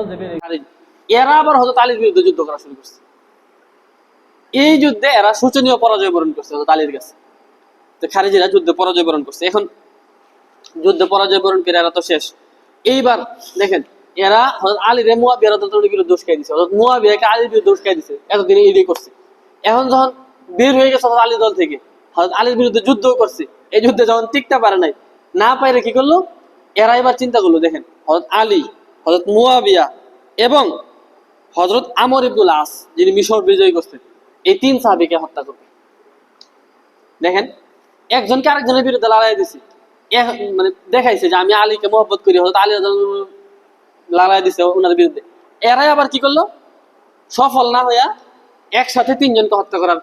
এরা আবার হযরত আলীর বিরুদ্ধে যুদ্ধ করা শুরু করছে। এই যুদ্ধে এরা শোচনীয় পরাজয় বরণ করছে হযরত আলীর কাছে। তো খারেজিরা যুদ্ধে পরাজয় বরণ করছে। এখন যুদ্ধে পরাজয় বরণ করে এরা তো শেষ। এইবার দেখেন, এরা হযরত আলীর মুয়াবিয়া রাদিয়াল্লাহু আনহুর বিরুদ্ধে দোষ খাই দিছে, হযরত মুয়াবিয়াকে আলীর বিরুদ্ধে দোষ খাই দিছে, এতদিন এই করছে। এখন যখন বের হয়ে গেছে হযরত আলী দল থেকে, হযরত আলীর বিরুদ্ধে যুদ্ধ করছে, এই যুদ্ধে যখন টিকতে পারে নাই, না পাইরে কি করলো, এরা এবার চিন্তা করলো, দেখেন হযরত আলী, হযরত মুয়াবিয়া এবং হযরত আমর ইবনুল আস, যিনি মিশর বিজয় করছেন, এই তিন সাহাবীকে হত্যা করবে। দেখেন, একজনকে আরেকজনের বিরুদ্ধে লড়াই দিছে, মানে দেখাইছে যে আমি আলীকে মহব্বত করি, হযরত আলী লড়াই দিছে ওনার বিরুদ্ধে। এরাই আবার কি করলো, সফল না হইয়া একসাথে তিনজনকে হত্যা করার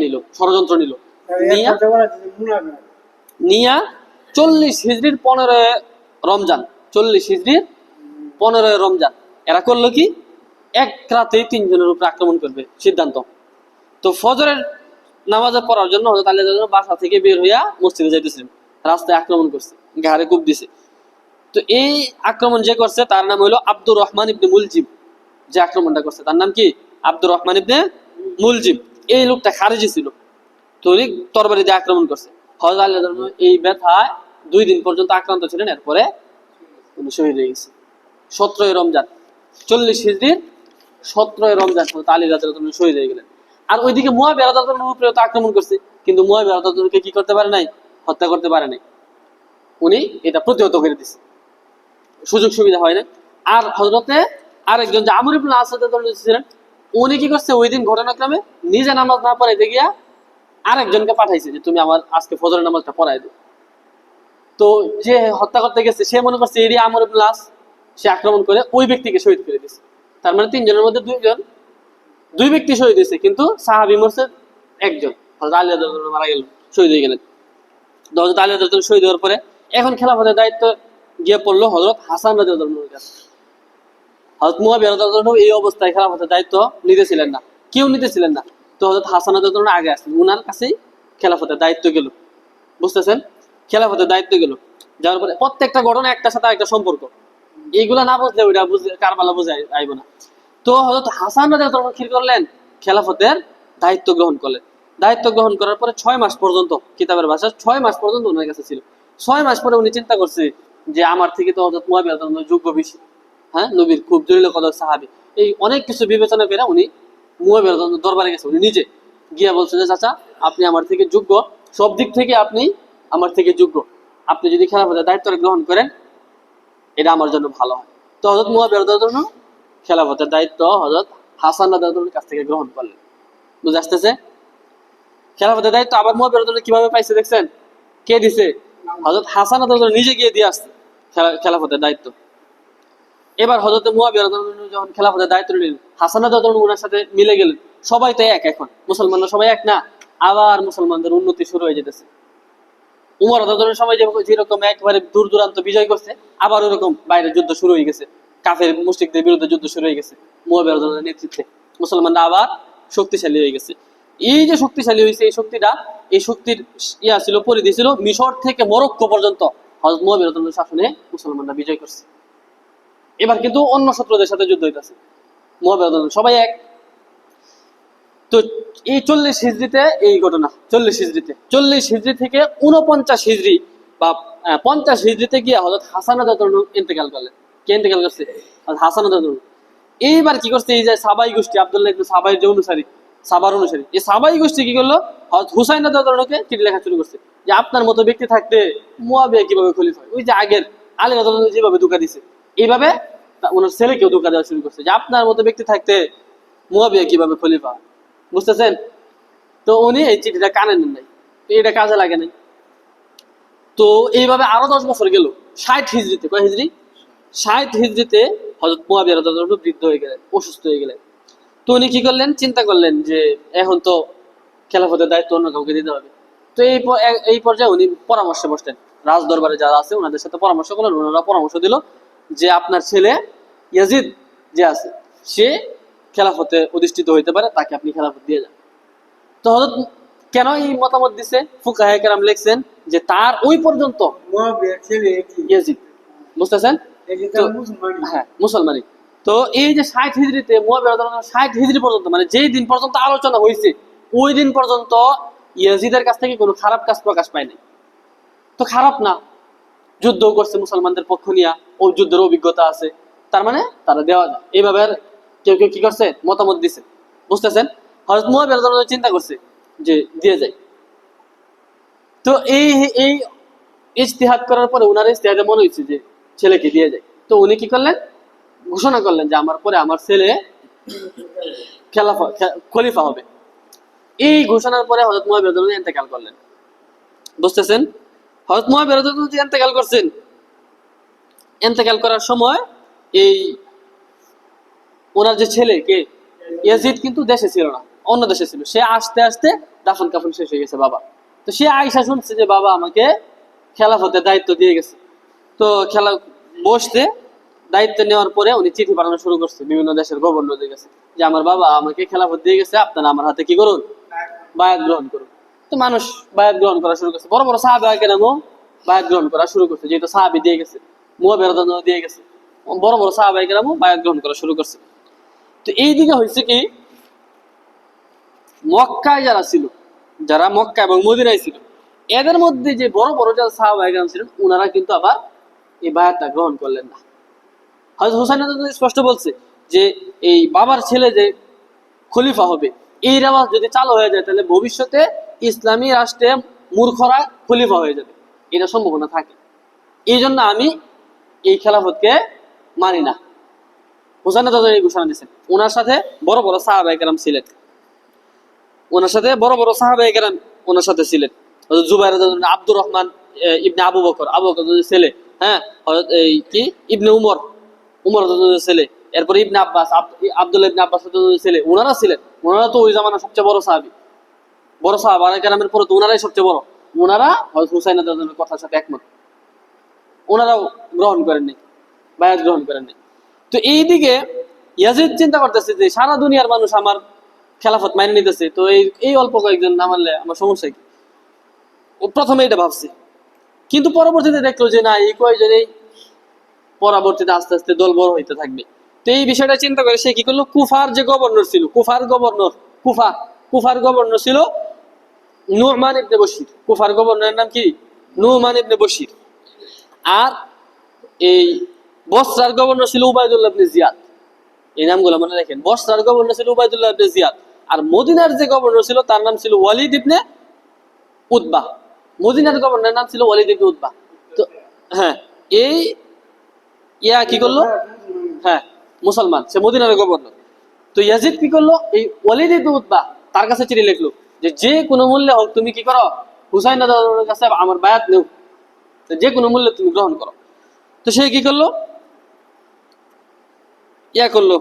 নিল, ষড়যন্ত্র নিল। নিয়া 40 হিজরির 15 রমজান, 40 হিজরির 15 রমজান এরা করলো কি, এক রাতেই তিনজনের উপর আক্রমণ করবে সিদ্ধান্ত। তো ফজরের নামাজে পড়ার জন্য হযরত আলী রাদিয়াল্লাহু বাসা থেকে বের হইয়া মসজিদে যাইতেছিলেন, রাস্তায় আক্রমণ করছে, ঘাড়ে কূপ দিছে। তো এই আক্রমণ যে করছে তার নাম হলো আব্দুর রহমান ইবনে মুলজিম। যে আক্রমণটা করছে তার নাম কি, আব্দুর রহমান ইবনে মুলজিম। এই লোকটা খারিজি ছিল, তো উনি তরবারি দিয়ে আক্রমণ করছে। হযরত আলী রাদিয়াল্লাহু এই ব্যথায় 2 দিন পর্যন্ত আক্রান্ত ছিলেন, এরপরে উনি শহীদ হয়ে গেছে। 17 রমজান 40 হিজরির 17 রমজান হযরত আলী রাদিয়াল্লাহু শহীদ হয়ে গেলেন। আর ওইদিকে মুয়াবিয়া রাদিয়াল্লাহু উপরে তো আক্রমণ করছে, কিন্তু মুয়াবিয়া রাদিয়াল্লাহুকে কি করতে পারে নাই, হত্যা করতে পারে নাই। উনি এটা প্রতিহত করে দিচ্ছে, সুযোগ সুবিধা হয় না। আর হযরতে আরেকজন যে আমর ইবনে আস রাদিয়াল্লাহু ছিলেন, উনি কি করছে, ওই দিন ঘটনাক্রমে নিজে নামাজ না পড়াইতে গিয়া আরেকজনকে পাঠাইছে যে তুমি আমার আজকে ফজরের নামাজটা পড়াই দাও। তো যে হত্যা করতে গেছে সে মনে করছে এরই আমর ইবনে আস, সে আক্রমণ করে ওই ব্যক্তিকে শহীদ করে দিয়েছে। তার মানে 3 জনের মধ্যে 2 ব্যক্তি শহীদ হয়েছে, কিন্তু সাহাবী মরছে একজন, হযরত আলী রাদিয়াল্লাহু আনহু মারা গেলেন, শহীদ হয়ে গেলেন। হযরত আলী রাদিয়াল্লাহু আনহু শহীদ হওয়ার পরে এখন খেলাফতের দায়িত্ব গিয়ে পড়লো হযরত হাসান রাদিয়াল্লাহু আনহুর কাছে। হযরত মুয়াবিয়া রাদিয়াল্লাহু আনহু এই অবস্থায় খেলাফতের দায়িত্ব নিতেছিলেন না, কেউ নিতেছিলেন না। তো হযরত হাসান রাদিয়াল্লাহু আনহু আগে আসলেন, উনার কাছেই খেলাফতের দায়িত্ব গেল। বুঝতেছেন, খেলাফতের দায়িত্ব গেল। যাওয়ার পরে প্রত্যেকটা ঘটনা একটার সাথে একটা সম্পর্ক, এইগুলা না বুঝলে ওইটা বুঝে কারবালা বুঝে আইব না। তো হযরত হাসান রাদিয়াল্লাহু আনহু কি করলেন, খেলাফতের দায়িত্ব গ্রহণ করলেন। দায়িত্ব গ্রহণ করার পরে 6 মাস পর্যন্ত, কিতাবের ভাষা 6 মাস পর্যন্ত ওনার কাছে ছিল। 6 মাস পরে উনি চিন্তা করছে যে আমার থেকে তো হযরত মুয়াবিয়া রাদিয়াল্লাহু আনহু যোগ্য বেশি, হ্যাঁ, নবীর খুব জলিল কদর সাহাবী। এই অনেক কিছু বিবেচনা করে উনি মুয়াবিয়া রাদিয়াল্লাহু আনহুর দরবারে গেছে। উনি নিজে গিয়ে বলছে যে চাচা, আপনি আমার থেকে যোগ্য, সব দিক থেকে আপনি আমার থেকে যোগ্য, আপনি যদি খেলাফতের দায়িত্ব গ্রহণ করেন এটা আমার জন্য ভালো হয়। তো হযরত মুয়াবিয়া রাদিয়াল্লাহু আনহু খেলাফতের দায়িত্ব হযরত হাসান রাদিয়াল্লাহু আনহুর কাছ থেকে গ্রহণ করলেন। বুঝে আসতেছে, খেলাফতের দায়িত্ব আবার মুয়াবিয়া রাদিয়াল্লাহু আনহু কিভাবে পাইছে দেখছেন, কে দিছে, হযরত হাসান রাদিয়াল্লাহু আনহু নিজে গিয়ে দিয়ে আসছে খেলাফতের দায়িত্ব। এবার হযরত মুয়াবিয়া রাদিয়াল্লাহু আনহু যখন খেলাফতের দায়িত্ব নিলেন, হাসান রাদিয়াল্লাহু আনহু ওনার সাথে মিলে গেলেন। সবাই তো এক, এখন মুসলমানরা সবাই এক না, আবার মুসলমানদের উন্নতি শুরু হয়ে যেতেছে। উমর রাদিয়াল্লাহু আনহুর সময় যেরকম একবারে দূর দূরান্ত বিজয় করছে, আবার ওরকম বাইরে যুদ্ধ শুরু হয়ে গেছে, কাফের মুশরিকদের বিরুদ্ধে যুদ্ধ শুরু হয়ে গেছে। মুয়াবিয়া রাদিয়াল্লাহু আনহুর নেতৃত্বে মুসলমানরা আবার শক্তিশালী হয়ে গেছে। এই যে শক্তিশালী হয়েছে, এই শক্তির ছিল, পরিধি ছিল মিশর থেকে মরক্কো পর্যন্ত হযরত মুয়াবিয়া রাদিয়াল্লাহু আনহুর শাসনে মুসলমানরা বিজয় করছে। এবার কিন্তু অন্য শত্রুদের সাথে যুদ্ধ হইতেছে, মুয়াবিয়া রাদিয়াল্লাহু আনহু সবাই এক। তো এই 40 হিজরিতে এই ঘটনা, 40 হিজরি থেকে 49 হিজরি বা 50 হিজরিতে গিয়ে হযরত হাসান রাদিয়াল্লাহু আনহু ইন্তেকাল করলেন। কে ইন্তেকাল করছে, হাসান রাদিয়াল্লাহু আনহু। এইবার কি করছে, এই যে সাবাই গোষ্ঠী, আব্দুল্লাহ ইবনে সাবাইর যে অনুসারী, সাবার অনুসারী, এই সাবাই গোষ্ঠী কি করলো, হযরত হুসাইন রাদিয়াল্লাহু আনহুকে চিঠি লেখা শুরু করছে যে আপনার মতো ব্যক্তি থাকতে মুয়াবিয়া কিভাবে খলিফা হয়। ওই যে আগের আলী রাদিয়াল্লাহু আনহু যেভাবে ধোঁকা দিছে, এইভাবে ওনার ছেলেকেও ধোঁকা দেওয়া শুরু করছে যে আপনার মতো ব্যক্তি থাকতে মুয়াবিয়া কিভাবে খলিফা হয়। বুঝতেছেন, তো উনি এই চিঠিটা কানে নেন নাই, এটা কাজে লাগে নাই। তো এইভাবে আরো 10 বছর গেল। 60 হিজরিতে, কয় হিজরি, 60 হিজরিতে হযরত মুয়াবিয়া রাদিয়াল্লাহু আনহু বৃদ্ধ হয়ে গেলেন, অসুস্থ হয়ে গেলেন। তো উনি কি করলেন, চিন্তা করলেন যে এখন তো খেলাফতের দায়িত্ব অন্য কাউকে দিতে হবে। তো এই পর্যায়ে উনি পরামর্শে বসলেন, রাজ দরবারে যারা আছে ওনাদের সাথে পরামর্শ করলেন। ওনারা পরামর্শ দিল যে আপনার ছেলে ইয়াজিদ যে আছে, সে খেলাফতে অধিষ্ঠিত হইতে পারে, তাকে আপনি খেলাফত দিয়ে যান। তো হযরত কেন এই মতামত দিছে, ফুকাহায়ে কেরাম লিখছেন যে তার ওই পর্যন্ত ইয়াজিদ, বুঝতেছেন, হ্যাঁ মুসলমানি। তো এই যে 60 হিজরিতে মুয়াবিয়া রাদিয়াল্লাহু আনহু 60 হিজরি পর্যন্ত, মানে যেই দিন পর্যন্ত আলোচনা হয়েছে ওই দিন পর্যন্ত ইয়াজিদের কাছ থেকে কোনো খারাপ কাজ প্রকাশ পায় নাই। তো খারাপ না, যুদ্ধ করছে মুসলমানদের পক্ষ নিয়ে, ও যুদ্ধের অভিজ্ঞতা আছে, তার মানে তারা দেওয়া যায়। এইভাবে কেউ কেউ কি করছে, মতামত দিছে। বুঝতেছেন, হযরত মুয়াবিয়া রাদিয়াল্লাহু আনহু চিন্তা করছে যে দিয়ে যায়। তো এই ইজতিহাদ করার পরে উনার ইজতিহাদে মনে হয়েছে যে ছেলেকে দিয়ে যায়। তো উনি কি করলেন, ঘোষণা করলেন যে আমার পরে আমার ছেলে খলিফা হবে। এই ঘোষণার পরে হযরত মুয়াবিয়া রাদিয়াল্লাহু আনহু ইন্তেকাল করলেন। বুঝতেছেন, হযরত মুয়াবিয়া রাদিয়াল্লাহু আনহু ইন্তেকাল করছেন। ইন্তেকাল করার সময় এই ওনার যে ছেলে কে ইয়াজিদ কিন্তু দেশে ছিল না, অন্য দেশে ছিল। সে আস্তে আস্তে দাফন কাফন শেষ হয়ে গেছে বাবা। তো সে আয়েশা শুনছে যে বাবা আমাকে খেলাফতের দায়িত্ব দিয়ে গেছে। তো খেলা বসতে দায়িত্ব নেওয়ার পরে উনি চিঠি পাঠানো শুরু করছে বিভিন্ন দেশের গভর্নরদের কাছে যে আমার বাবা আমাকে খেলাফত দিয়ে গেছে, আপনারা আমার হাতে কি করুন, বায়াত গ্রহণ করুন। তো মানুষ বায়াত গ্রহণ করা শুরু করছে, বড় বড় সাহাবা কেরামও বায়াত গ্রহণ করা শুরু করছে, যেহেতু সাহাবী দিয়ে গেছে, মুয়াবিয়া রাদিয়াল্লাহু আনহু দিয়ে গেছে, বড় বড় সাহাবা কেরামও বায়াত গ্রহণ করা শুরু করছে। তো এইদিকে হয়েছে কি, মক্কায় যারা ছিল, যারা মক্কা এবং মদিনায় ছিল, এদের মধ্যে যে বড় বড় যারা সাহাবা কেরাম ছিলেন, ওনারা কিন্তু আবার এই বায়াতটা গ্রহণ করলেন না। হযরত হুসাইন রাদিয়াল্লাহু আনহু স্পষ্ট বলছে যে এই বাবার ছেলে যে খলিফা হবে, এই রেওয়াজ যদি চালু হয়ে যায় তাহলে ভবিষ্যতে ইসলামী রাষ্ট্রে মূর্খরা খলিফা হয়ে যাবে, এটা সম্ভাবনা থাকে। এই জন্য আমি এই খেলাফতকে মানি না। হুসাইন রাদিয়াল্লাহু আনহু এই ঘোষণা দিয়েছেন। ওনার সাথে বড় বড় সাহাবায়ে কেরাম ছিলেন, ওনার সাথে বড় বড় সাহাবায়ে কেরাম ওনার সাথে ছিলেন। হযরত জুবাইর রাদিয়াল্লাহু আনহু, আব্দুর রহমান ইবনে আবু বকর, আবু বকরের ছেলে, হ্যাঁ, এই কি ইবনে উমর, উমর রাদিয়াল্লাহু ছেলে, এরপর ইবনে আব্বাস, আব্দুল্লাহ ইবনে আব্বাস রাদিয়াল্লাহু ছেলে, ওনারা ছিলেন। ওনারা তো ওই জামানার সবচেয়ে বড় সাহাবী, বড় সাহাবায়ে কেরামের পরে তো ওনারাই সবচেয়ে বড়। ওনারা হযরত হুসাইন রাদিয়াল্লাহু আনহুর কথার সাথে একমত, ওনারাও গ্রহণ করেননি, বায়াত গ্রহণ করেননি। তো এইদিকে ইয়াজিদ চিন্তা করতেছে যে সারা দুনিয়ার মানুষ আমার খেলাফত মাইনে নিতেছে, তো এই অল্প কয়েকজন না মানলে আমার সমস্যা কি? ও প্রথমে এটা ভাবছে, কিন্তু পরবর্তীতে দেখলো যে না, এই কয়েকজনেই পরবর্তীতে আস্তে আস্তে দল বড় হইতে থাকবে। তো এই বিষয়টা চিন্তা করে সে কি করলো, কুফার যে গভর্নর ছিল, কুফার গভর্নর ছিল নু'মান ইবনে বশির। কুফার গভর্নরের নাম কি? নু'মান ইবনে বশির। আর এই বসরার গভর্নর ছিল উবাইদুল্লাহ ইবনে জিয়াদ। এই নামগুলো মনে রাখেন। বসরার গভর্নর ছিল উবাইদুল্লাহ ইবনে জিয়াদ, আর মদিনার যে গভর্নর ছিল তার নাম ছিল ওয়ালিদ ইবনে উতবা। মদিনার গভর্নরের নাম ছিল ওয়ালিদ ইবনে উতবা। তো হ্যাঁ, এই কি করলো, হ্যাঁ মুসলমান, সে মদিনার গভর্নর। তো ইয়াজিদ কি করলো, এই ওয়ালিদ ইবনে উতবা তার কাছে চিঠি লিখলো যে যে কোনো মূল্যে হোক তুমি কি করো, হুসাইন রাদিয়াল্লাহু কাছে আমার বায়াত নেও, যে কোনো মূল্যে তুমি গ্রহণ করো। তো সে কি করলো, করলো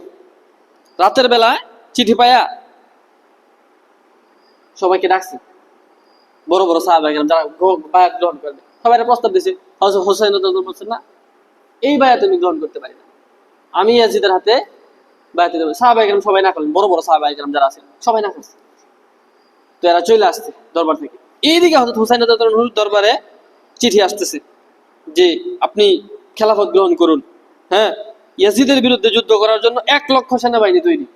রাতের বেলায় চিঠি পায়া সবাইকে ডাকছে, বড় বড় সাহাবা যারা বায়াত গ্রহণ করবে সবাই প্রস্তাব দিয়েছে। হযরত হুসাইন রাদিয়াল্লাহু আনহু বলছেন না, এই বায়াত আমি গ্রহণ করতে পারি না, আমি ইয়াজিদের হাতে বায়াত দেব। সাহাবা কেরাম সবাই না করলেন, বড় বড় সাহাবা কেরাম যারা আছেন সবাই না করছে। তো এরা চলে আসছে দরবার থেকে। এইদিকে হযরত হুসাইন রাদিয়াল্লাহু আনহুর দরবারে চিঠি আসতেছে যে আপনি খেলাফত গ্রহণ করুন, হ্যাঁ, ইয়াজিদের বিরুদ্ধে যুদ্ধ করার জন্য 1,00,000 সেনাবাহিনী তৈরি,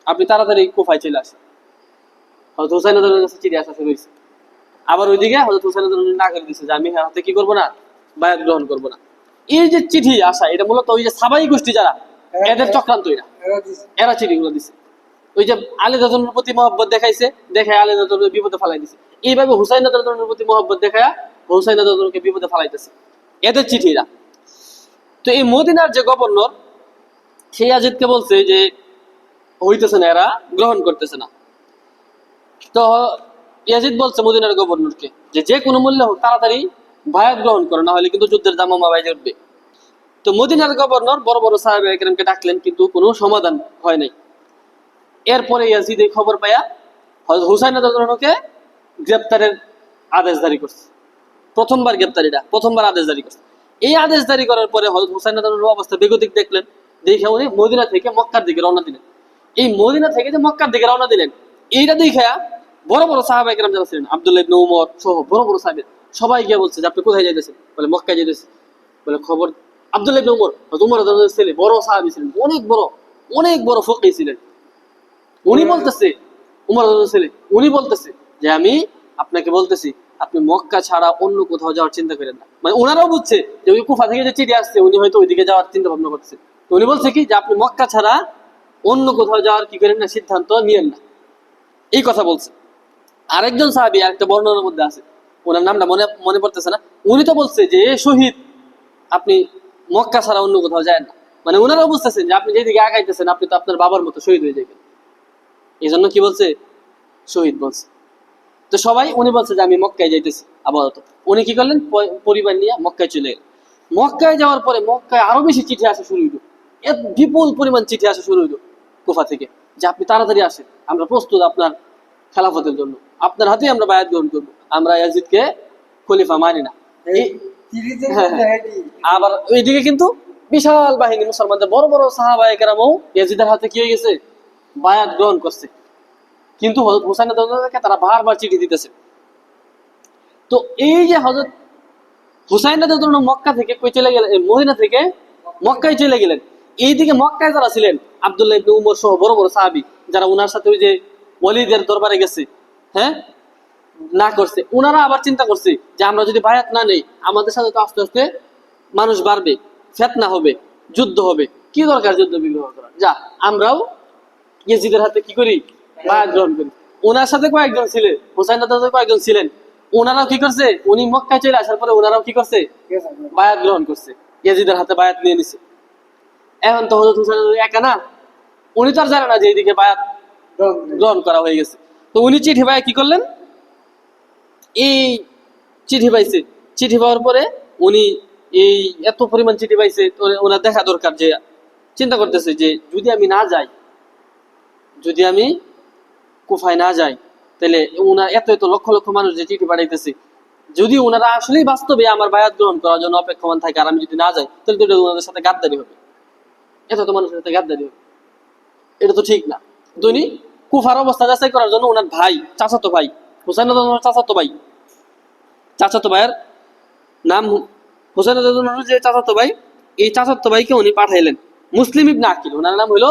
আপনি তাড়াতাড়ি কুফায় চলে আসেন। হযরত হুসাইন রাদিয়াল্লাহু আনহুর কাছে চিঠি আসা শুরু হয়েছে। আবার ওইদিকে হযরত হুসাইন রাদিয়াল্লাহু আনহু না করে দিয়েছে যে আমি হাতে কি করবো না, বায়াত গ্রহণ করবো না। এই যে চিঠি আসা, এটা মূলত ওই যে সাবাই গোষ্ঠী যারা, এদের চক্রান্ত, এরা চিঠিগুলো দিছে। ওই যে আলী রাদিয়াল্লাহু প্রতি মহব্বত দেখাইছে, দেখে আলী রাদিয়াল্লাহু বিপদে ফেলাই দিছে। এইভাবে হুসাইন রাদিয়াল্লাহু প্রতি মহব্বত দেখায়া হুসাইন রাদিয়াল্লাহুকে বিপদে ফেলাইতেছে, এদের চিঠিরা। তো এই মদিনার যে গভর্নর, সেই ইয়াজিদকে বলছে যে হইতেছে না, এরা গ্রহণ করতেছে না। তো ইয়াজিদ বলছে মদিনার গভর্নরকে যে যে কোনো মূল্যে হোক তাড়াতাড়ি বায়াত গ্রহণ করো, না হলে কিন্তু যুদ্ধের দামামা বাইরে উঠবে। তো মদিনার গভর্নর বড় বড় সাহাবা একরামকে ডাকলেন, কিন্তু কোনো সমাধান হয় নাই। এরপরে ইয়াজিদ এই খবর পাইয়া হযরত হুসাইন রাদিয়াল্লাহু আনহুকে গ্রেপ্তারের আদেশ জারি করছে। প্রথমবার আদেশ জারি করছে। এই আদেশ জারি করার পরে হযরত হুসাইন রাদিয়াল্লাহু আনহু অবস্থা বেগতিক দেখলেন, দেখে উনি মদিনা থেকে মক্কার দিকে রওনা দিলেন। এই মদিনা থেকে যে মক্কার দিকে রওনা দিলেন, এইটা দেখে বড় বড় সাহাবা একরাম যারা ছিলেন, আব্দুল্লাহ ইবনে উমর সহ বড় বড় সাহাবী সবাই গিয়ে বলছে যে আপনি কোথায় যাইতেছেন? বলে মক্কায় যাইতেছেন। বলে খবর, আব্দুল্লাহ ইবনে উমর, উমর রাদিয়াল্লাহু আনহু ছেলে, বড় সাহাবী ছিলেন, অনেক বড় ফকিহ ছিলেন। উনি বলতেছে, উমর রাদিয়াল্লাহু আনহু ছেলে, উনি বলতেছে যে আমি আপনাকে বলতেছি আপনি মক্কা ছাড়া অন্য কোথাও যাওয়ার চিন্তা করেন না। মানে ওনারাও বুঝছে যে ওই কুফা থেকে যে চিঠি আসছে, উনি হয়তো ওইদিকে যাওয়ার চিন্তা ভাবনা করছে। তো উনি বলছে কি যে আপনি মক্কা ছাড়া অন্য কোথাও যাওয়ার কি করেন না, সিদ্ধান্ত নিয়েন না, এই কথা বলছে। আরেকজন সাহাবী, আরেকটা বর্ণনার মধ্যে আছে, ওনার নামটা মনে পড়তেছে না, উনি তো বলছে যে শহীদ, আপনি মক্কা ছাড়া অন্য কোথাও যায় না। মানে ওনারাও বুঝতেছেন যে আপনি যেদিকে আগাইতেছেন আপনি তো আপনার বাবার মতো শহীদ হয়ে যাবেন, এই জন্য কি বলছে, শহীদ বলছে। তো সবাই, উনি বলছে যে আমি মক্কায় যাইতেছি আপাতত। উনি কি করলেন, পরিবার নিয়ে মক্কায় চলে গেলেন। মক্কায় যাওয়ার পরে মক্কায় আরো বেশি চিঠি আসা শুরু হইল বিপুল পরিমাণ চিঠি আসা শুরু হইলো কুফা থেকে, যে আপনি তাড়াতাড়ি আসেন, আমরা প্রস্তুত আপনার খেলাফতের জন্য, আপনার হাতেই আমরা বায়াত গ্রহণ করবো, আমরা ইয়াজিদকে খলিফা মানি না। হ্যাঁ, আবার ওইদিকে কিন্তু বিশাল বাহিনী মুসলমানদের বড় বড় সাহাবায়ে কেরামও ইয়াজিদের হাতে কি হয়ে গেছে, বায়াত গ্রহণ করছে। কিন্তু হযরত হুসাইন রাদিয়াল্লাহু তারা বারবার চিঠি দিতেছে। তো এই যে হযরত হুসাইন রাদিয়াল্লাহু মক্কা থেকে কই চলে গেলেন, মদিনা থেকে মক্কায় চলে গেলেন। এইদিকে মক্কায় যারা ছিলেন আব্দুল্লাহ ইবনে উমর সহ বড় বড় সাহাবী, যারা উনার সাথে ওই যে ওয়ালিদের দরবারে গেছে, হ্যাঁ, না করছে, উনারা আবার চিন্তা করছে যে আমরা যদি বায়াত না নেই, আমাদের সাথে তো আস্তে আস্তে মানুষ বাড়বে, ফিতনা হবে, যুদ্ধ হবে, কি দরকার যুদ্ধ বিগ্রহ করা, যা আমরাও ইয়াজিদের হাতে কি করি, বায়াত গ্রহণ করি। ওনার সাথে কয়েকজন ছিলেন, হুসাইন রাদিয়াল্লাহু কয়েকজন ছিলেন, ওনারাও কি করছে, উনি মক্কায় চলে আসার পরে ওনারাও কি করছে, বায়াত গ্রহণ করছে, ইয়াজিদের হাতে বায়াত নিয়ে নিছে। এখন তো হযরত হুসাইন একা না, উনি তো আর জানে না যে এইদিকে বায়াত গ্রহণ করা হয়ে গেছে। তো উনি চিঠি পায় কি করলেন, এই চিঠি পাইছে, চিঠি পাওয়ার পরে উনি এই এত পরিমাণ চিঠি পাইছে, ওনার দেখা দরকার, যে চিন্তা করতেছে যে যদি আমি না যাই, যদি আমি কুফায় না যাই, তাহলে ওনার এত এত লক্ষ লক্ষ মানুষ যে চিঠি পাঠাইতেছে, যদি ওনারা আসলেই বাস্তবে আমার বায়াত গ্রহণ করার জন্য অপেক্ষমান থাকে আর আমি যদি না যাই, তাহলে তো এটা ওনাদের সাথে গাদ্দারি হবে, এত এত মানুষের সাথে গাদ্দারি হবে, এটা তো ঠিক না। তো উনি কুফার অবস্থা যাচাই করার জন্য ওনার ভাই, চাচাতো ভাই, হুসাইন রাদিয়াল্লাহু চাচাতো ভাইয়ের নাম হুসাইন রাদিয়াল্লাহু যে চাচাতো ভাই, এই চাচাতো ভাইকে উনি পাঠাইলেন, মুসলিম ইবনে আকিল, ওনার নাম হলো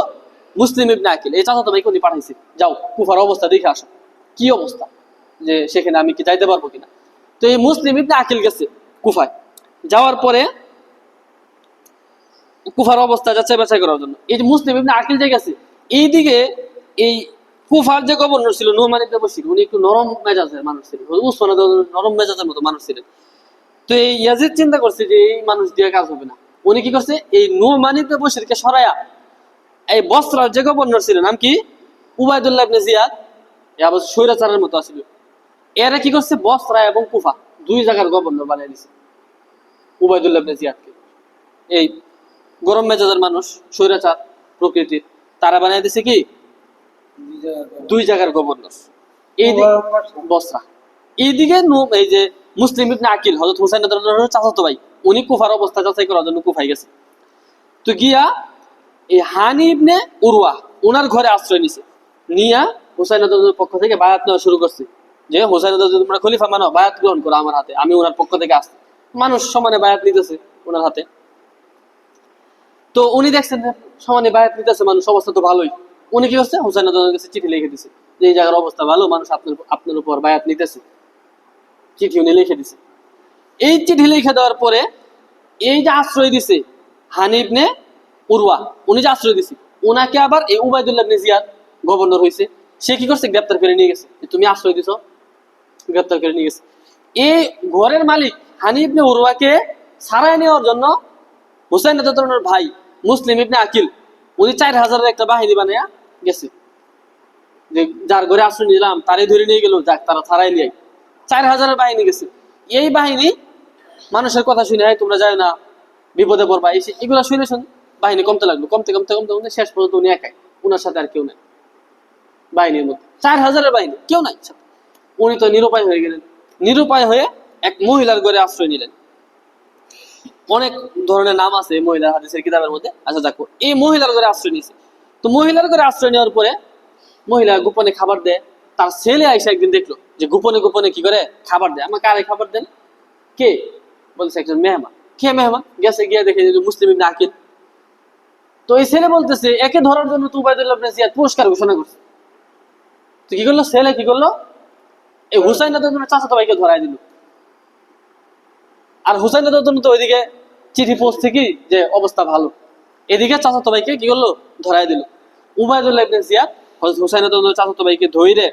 মুসলিম ইবনে আকিল। এই চাচাতো ভাইকে উনি পাঠাইছে, যাও কুফার অবস্থা দেখে আসো, কি অবস্থা, যে সেখানে আমি কি যাইতে পারবো কিনা। তো এই মুসলিম ইবনে আকিল গেছে কুফায়, যাওয়ার পরে কুফার অবস্থা যাচাই বাছাই করার জন্য। এই যে মুসলিম ইবনে আকিল যে গেছে, এইদিকে এই কুফার যে গভর্নর ছিল নুমান ইবনে বশির, উনি একটু নরম মেজাজের মানুষ ছিলেন, উসমান নরম মেজাজের মতো মানুষ ছিলেন। তো এই ইয়াজিদ চিন্তা করছে যে এই মানুষ দিয়ে কাজ হবে না, উনি কি করছে, এই নুমান ইবনে বশিরকে সরায়া এই বসরার যে গভর্নর ছিল, নাম কি, উবাইদুল্লাহ ইবনে জিয়াদ, আবার স্বৈরাচারের মতো আছিল, এরা কি করছে, বসরা এবং কুফা দুই জায়গার গভর্নর বানিয়ে দিছে উবাইদুল্লাহ ইবনে জিয়াদকে। এই গরম মেজাজের মানুষ, স্বৈরাচার প্রকৃতির, তারা বানিয়ে দিছে কি, দুই জায়গার গভর্নর। এই বসরা, এইদিকে এই যে মুসলিম ইবনে আকিল, হযরত হুসাইন রাদিয়াল্লাহু চাচাতো ভাই, উনি কুফার অবস্থা যাচাই করার জন্য কুফায় গেছে। তো গিয়া এই হানি ইবনে উরওয়া ওনার ঘরে আশ্রয় নিছে, নিয়া হুসাইন রাদিয়াল্লাহুর পক্ষ থেকে বায়াত নেওয়া শুরু করছে, যে হুসাইন রাদিয়াল্লাহু তোমরা খলিফা মানো, বায়াত গ্রহণ করো আমার হাতে, আমি ওনার পক্ষ থেকে আসছি। মানুষ সমানে বায়াত নিতেছে ওনার হাতে। তো উনি দেখছেন সমানে বায়াত নিতেছে মানুষ, অবস্থা তো ভালোই। উনি কি করছে, হুসাইন রাদিয়াল্লাহুর কাছে চিঠি লিখে দিছে যে এই জায়গার অবস্থা ভালো, মানুষ আপনার উপর বায়াত নিতেছে, চিঠি উনি লিখে দিছে। এই চিঠি লিখে দেওয়ার পরে এই যে আশ্রয় দিছে হানি ইবনে উরওয়া, উনি যে আশ্রয় দিছে, ওনাকে আবার এই উবাইদুল্লাহ ইবনে জিয়াদ গভর্নর হয়েছে, সে কি করছে, গ্রেপ্তার করে নিয়ে গেছে, তুমি আশ্রয় দিছো, গ্রেপ্তার করে নিয়ে গেছে। এই ঘরের মালিক হানি ইবনে উরওয়াকে ছাড়াই নেওয়ার জন্য হুসাইন রাদিয়াল্লাহুর ভাই মুসলিম ইবনে আকিল, উনি 4000-এর একটা বাহিনী বানায়া গেছে, যে যার ঘরে আশ্রয় নিলাম তারই ধরে নিয়ে গেল, যাক তারা ছাড়াই নিয়ে 4000-এর বাহিনী গেছে। এই বাহিনী মানুষের কথা শুনে, তোমরা যাও না, বিপদে পড়বা, এগুলো শুনে বাহিনী কমতে লাগলো, কমতে কমতে কমতে কমতে শেষ পর্যন্ত উনি একাই, উনার সাথে আর কেউ নাই বাহিনীর মধ্যে, 4000-এর বাহিনী কেউ নাই। উনি তো নিরুপায় হয়ে গেলেন, নিরুপায় হয়ে এক মহিলার ঘরে আশ্রয় নিলেন। অনেক ধরনের নাম আছে মহিলার হাদিসের কিতাবের মধ্যে, আচ্ছা দেখো, এই মহিলার ঘরে আশ্রয় নিয়েছে। তো মহিলার ঘরে আশ্রয় নেওয়ার পরে মহিলা গোপনে খাবার দেয়, তার ছেলে আইসা একদিন দেখলো যে গোপনে গোপনে কি করে খাবার দেয়। আমাকে আরে খাবার দেন, কে বলছে, একজন মেহমান। কে মেহমান? গেছে, গিয়ে দেখে যে মুসলিম ইবনে আকিল। তো এই ছেলে বলতেছে একে ধরার জন্য তো উবাইদুল্লাহ ইবনে জিয়াদ পুরস্কার ঘোষণা করছে। তো কি করলো ছেলে, কি করলো, এই হুসাইন রাদিয়াল্লাহু চাচাতো ভাইকে ধরাই দিল। আর হুসাইন রাদিয়াল্লাহু তো ওইদিকে চিঠি পৌঁছছে কি যে অবস্থা ভালো, এদিকে চাচাতো ভাইকে কি করলো, ধরাই দিল। উবাইদুল্লাহ ইবনে জিয়াদ হযরত হুসাইন রাদিয়াল্লাহু চাচাতো ভাইকে ধইরে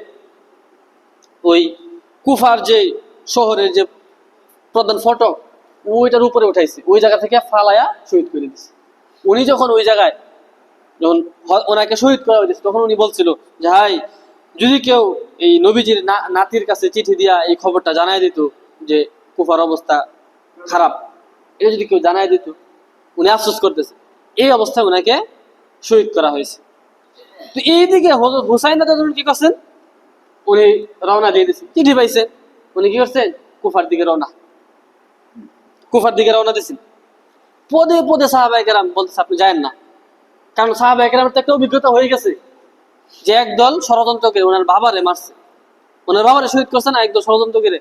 ওই কুফার যে শহরের যে প্রধান ফটক, ওইটার উপরে উঠাইছে, ওই জায়গা থেকে ফালায়া শহীদ করে দিচ্ছে। উনি যখন ওই জায়গায় যখন ওনাকে শহীদ করা হয়েছে, তখন উনি বলছিল যে হাই, যদি কেউ এই নবীজির নাতির কাছে চিঠি দিয়া এই খবরটা জানাই দিত যে কুফার অবস্থা খারাপ, এটা যদি কেউ জানাই দিত। উনি আফসোস করতেছে এই অবস্থায় ওনাকে শহীদ করা হয়েছে। তো এইদিকে হযরত হুসাইন রাদিয়াল্লাহু কি করছেন, উনি রওনা দিয়ে দিয়েছেন, চিঠি পাইছেন, উনি কি করছেন, কুফার দিকে রওনা দিয়েছেন। পদে পদে সাহাবায়ে কেরাম বলতেছে আপনি যায়েন না, কারণ সাহাবায়ে কেরামের তো একটা অভিজ্ঞতা হয়ে গেছে যে একদল ষড়যন্ত্র করে ওনার বাবারে মারছে, ওনার বাবারে শহীদ করছে না, একদল ষড়যন্ত্র করে।